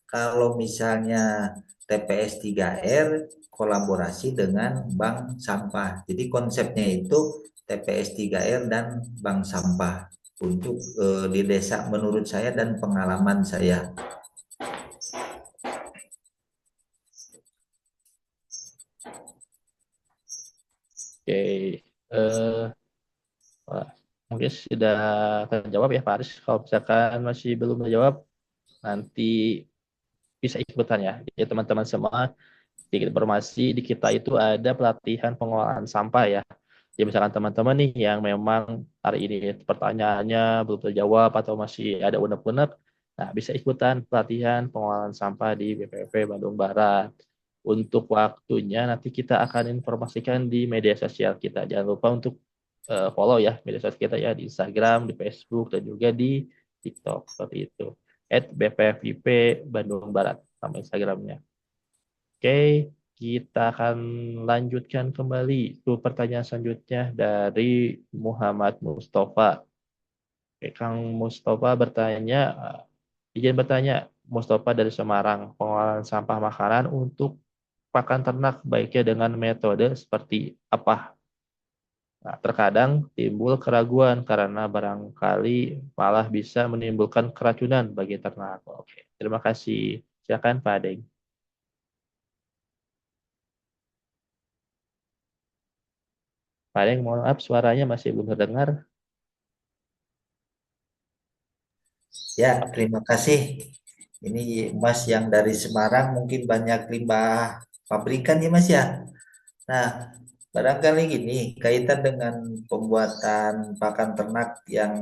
Kalau misalnya TPS 3R kolaborasi dengan bank sampah. Jadi konsepnya itu TPS 3R dan bank sampah untuk di desa menurut saya dan pengalaman saya. Oke, mungkin sudah terjawab ya Pak Aris. Kalau misalkan masih belum terjawab, nanti bisa ikutan ya. Ya teman-teman semua, sedikit informasi di kita itu ada pelatihan pengolahan sampah ya. Jadi misalkan teman-teman nih yang memang hari ini pertanyaannya belum terjawab atau masih ada unek-unek, Nah, bisa ikutan pelatihan pengolahan sampah di BPP Bandung Barat. Untuk waktunya nanti kita akan informasikan di media sosial kita. Jangan lupa untuk follow ya media sosial kita ya di Instagram, di Facebook, dan juga di TikTok seperti itu. @bpfip Bandung Barat sama Instagramnya. Oke, kita akan lanjutkan kembali ke pertanyaan selanjutnya dari Muhammad Mustafa. Oke, Kang Mustafa bertanya, izin bertanya, Mustafa dari Semarang, pengolahan sampah makanan untuk pakan ternak baiknya dengan metode seperti apa? Nah, terkadang timbul keraguan karena barangkali malah bisa menimbulkan keracunan bagi ternak. Oke, terima kasih. Silakan Pak Adeng. Pak Adeng, mohon maaf suaranya masih belum terdengar. Ya, terima kasih. Ini Mas yang dari Semarang mungkin banyak limbah pabrikan ya Mas ya. Nah, barangkali gini, kaitan dengan pembuatan pakan ternak yang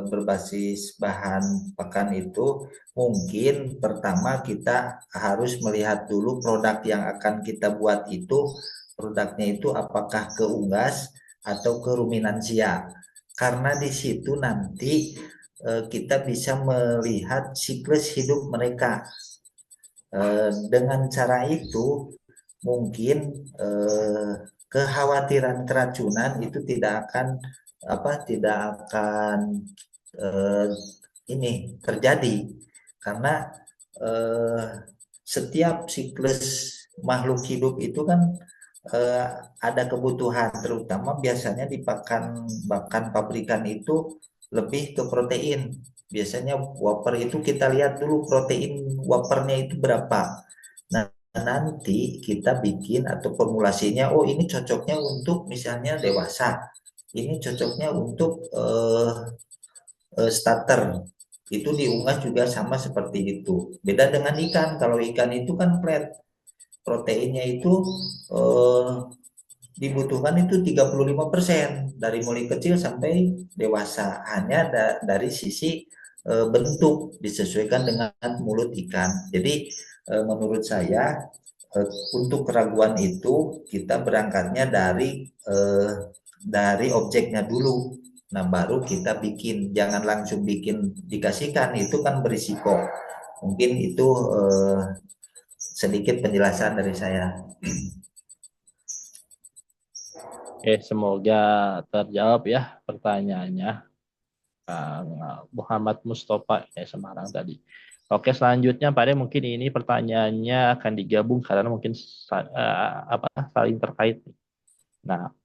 berbasis bahan pakan itu, mungkin pertama kita harus melihat dulu produk yang akan kita buat itu, produknya itu apakah ke unggas atau ke ruminansia. Karena di situ nanti kita bisa melihat siklus hidup mereka. Dengan cara itu mungkin kekhawatiran keracunan itu tidak akan eh, ini terjadi karena eh, setiap siklus makhluk hidup itu kan eh, ada kebutuhan, terutama biasanya di pakan pabrikan itu lebih ke protein. Biasanya wafer itu kita lihat dulu protein wafernya itu berapa. Nah, nanti kita bikin atau formulasinya, oh ini cocoknya untuk misalnya dewasa, ini cocoknya untuk starter. Itu diunggah juga sama seperti itu. Beda dengan ikan, kalau ikan itu kan flat, proteinnya itu eh, dibutuhkan itu 35% dari mulai kecil sampai dewasa, hanya dari sisi bentuk disesuaikan dengan mulut ikan. Jadi menurut saya untuk keraguan itu kita berangkatnya dari objeknya dulu. Nah, baru kita bikin, jangan langsung bikin dikasihkan, itu kan berisiko. Mungkin itu sedikit penjelasan dari saya. Oke, semoga terjawab ya pertanyaannya. Kang Muhammad Mustafa Semarang tadi. Oke, selanjutnya Pak Ade mungkin ini pertanyaannya akan digabung karena mungkin saling terkait. Nah,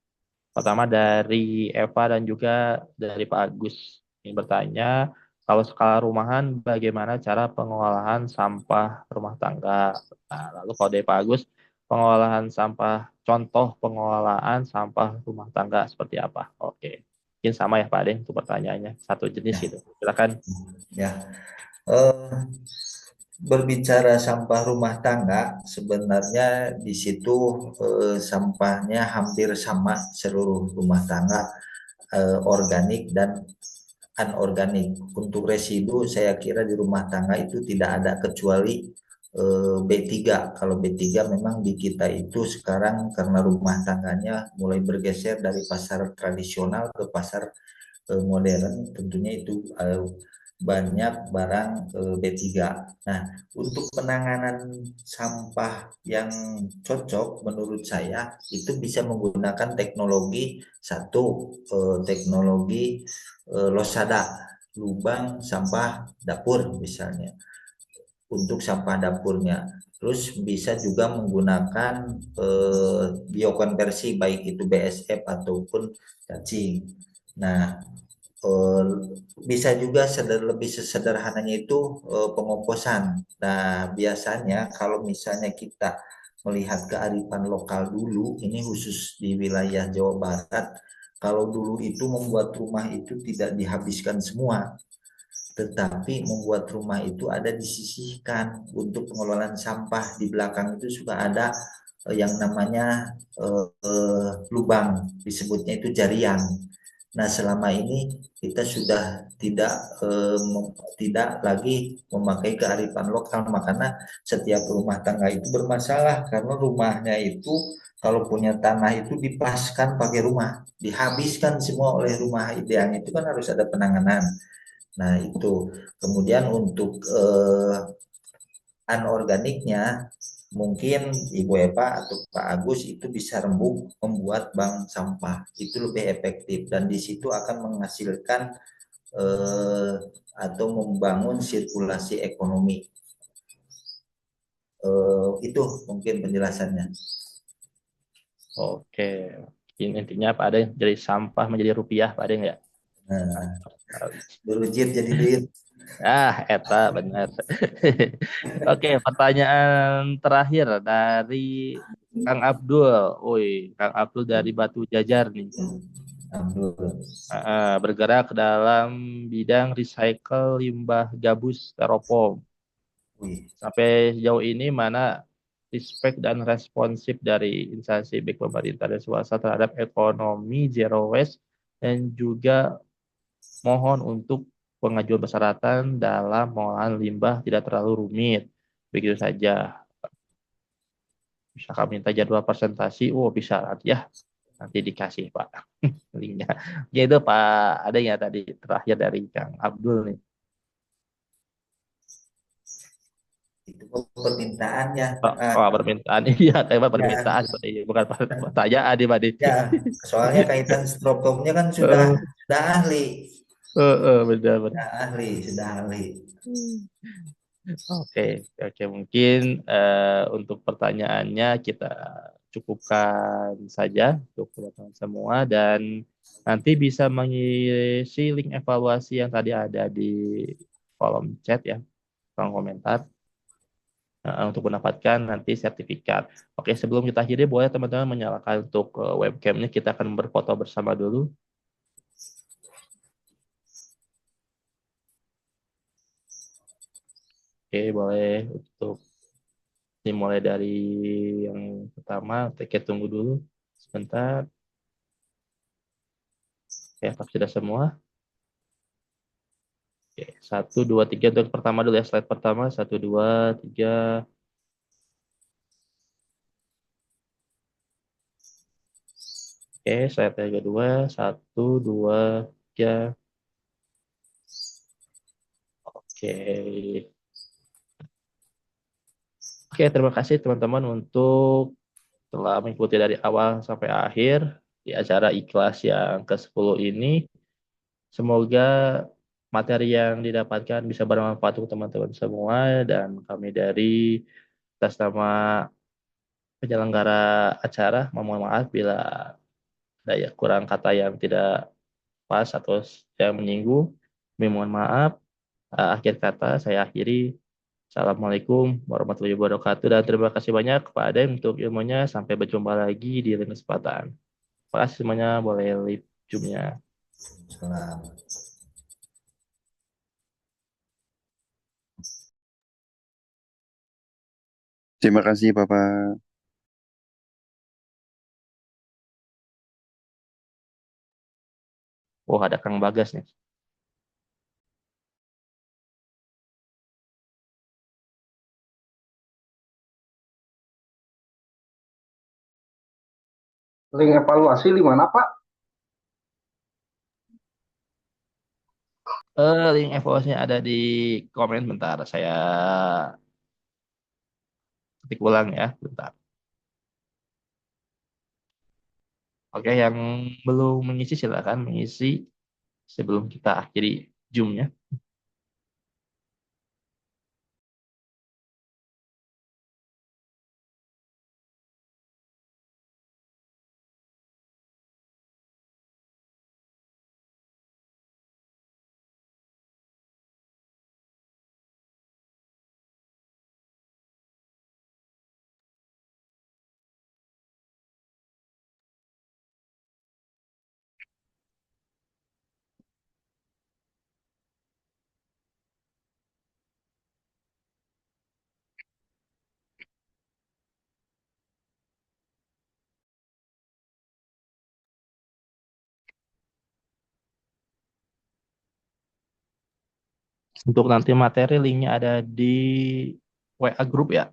pertama dari Eva dan juga dari Pak Agus yang bertanya, kalau skala rumahan bagaimana cara pengolahan sampah rumah tangga? Nah, lalu kalau dari Pak Agus, pengolahan sampah, contoh pengolahan sampah rumah tangga seperti apa? Oke, mungkin sama ya Pak Ade untuk pertanyaannya, satu jenis Ya, gitu. Silakan. ya. Eh, Berbicara sampah rumah tangga, sebenarnya di situ sampahnya hampir sama seluruh rumah tangga, organik dan anorganik. Untuk residu saya kira di rumah tangga itu tidak ada kecuali B3. Kalau B3 memang di kita itu sekarang karena rumah tangganya mulai bergeser dari pasar tradisional ke pasar modern, tentunya itu banyak barang B3. Nah, untuk penanganan sampah yang cocok menurut saya itu bisa menggunakan teknologi satu, teknologi losada, lubang sampah dapur misalnya untuk sampah dapurnya. Terus bisa juga menggunakan biokonversi baik itu BSF ataupun cacing. Nah, eh, bisa juga lebih sesederhananya itu pengomposan. Nah, biasanya kalau misalnya kita melihat kearifan lokal dulu, ini khusus di wilayah Jawa Barat, kalau dulu itu membuat rumah itu tidak dihabiskan semua, tetapi membuat rumah itu ada disisihkan untuk pengelolaan sampah. Di belakang itu suka ada yang namanya lubang, disebutnya itu jariang. Nah, selama ini kita sudah tidak lagi memakai kearifan lokal, makanya setiap rumah tangga itu bermasalah karena rumahnya itu kalau punya tanah itu dipaskan pakai rumah, dihabiskan semua oleh rumah idealnya itu kan harus ada penanganan. Nah, itu. Kemudian untuk anorganiknya mungkin Ibu Eva atau Pak Agus itu bisa rembuk membuat bank sampah itu lebih efektif dan di situ akan menghasilkan eh, atau membangun sirkulasi ekonomi. Itu mungkin penjelasannya. Oke. Intinya Pak Ade dari sampah menjadi rupiah Pak Ade ya. Nah, berujit jadi duit. Eta benar. Oke, pertanyaan terakhir dari Kang Abdul. Woi, Kang Abdul dari Batu Jajar nih. Abdul. Bergerak dalam bidang recycle limbah gabus styrofoam. Wih, Sampai sejauh ini mana respect dan responsif dari instansi baik pemerintah dan swasta terhadap ekonomi zero waste dan juga mohon untuk pengajuan persyaratan dalam pengolahan limbah tidak terlalu rumit. Begitu saja. Misalkan minta jadwal presentasi, oh bisa nanti ya, nanti dikasih Pak linknya. Ya itu Pak, ada ya tadi terakhir dari Kang Abdul nih. itu permintaannya. Oh, oh, permintaan iya kayak Ya, permintaan bukan pertanyaan nih Pak. ya, soalnya kaitan strukturnya kan sudah ahli, Benar benar. sudah ahli. Oke, oke mungkin untuk pertanyaannya kita cukupkan saja untuk teman-teman semua dan nanti bisa mengisi link evaluasi yang tadi ada di kolom chat ya, kolom komentar untuk mendapatkan nanti sertifikat. Oke, sebelum kita akhiri boleh teman-teman menyalakan untuk webcamnya kita akan berfoto bersama dulu. Oke, boleh untuk dimulai dari yang pertama, kita tunggu dulu sebentar. Oke, apakah sudah semua? Oke, satu, dua, tiga untuk pertama dulu ya, slide pertama, satu, dua, tiga. Oke, slide yang kedua, satu, dua, tiga. Oke, oke, terima kasih teman-teman untuk telah mengikuti dari awal sampai akhir di acara ikhlas yang ke-10 ini. Semoga materi yang didapatkan bisa bermanfaat untuk teman-teman semua dan kami dari atas nama penyelenggara acara memohon maaf bila ada ya kurang kata yang tidak pas atau yang menyinggung. Kami mohon maaf. Akhir kata saya akhiri. Assalamualaikum warahmatullahi wabarakatuh dan terima kasih banyak kepada untuk ilmunya. Sampai berjumpa lagi di lain kesempatan. Terima kasih semuanya. Boleh live zoom-nya. Salam. Terima kasih, Bapak. Oh, ada Kang Bagas nih. Link evaluasi di mana, Pak? Link evaluasinya ada di komen bentar. Saya ketik ulang ya, bentar. Oke, yang belum mengisi silakan mengisi sebelum kita akhiri Zoom-nya. Untuk nanti materi linknya ada di WA grup ya.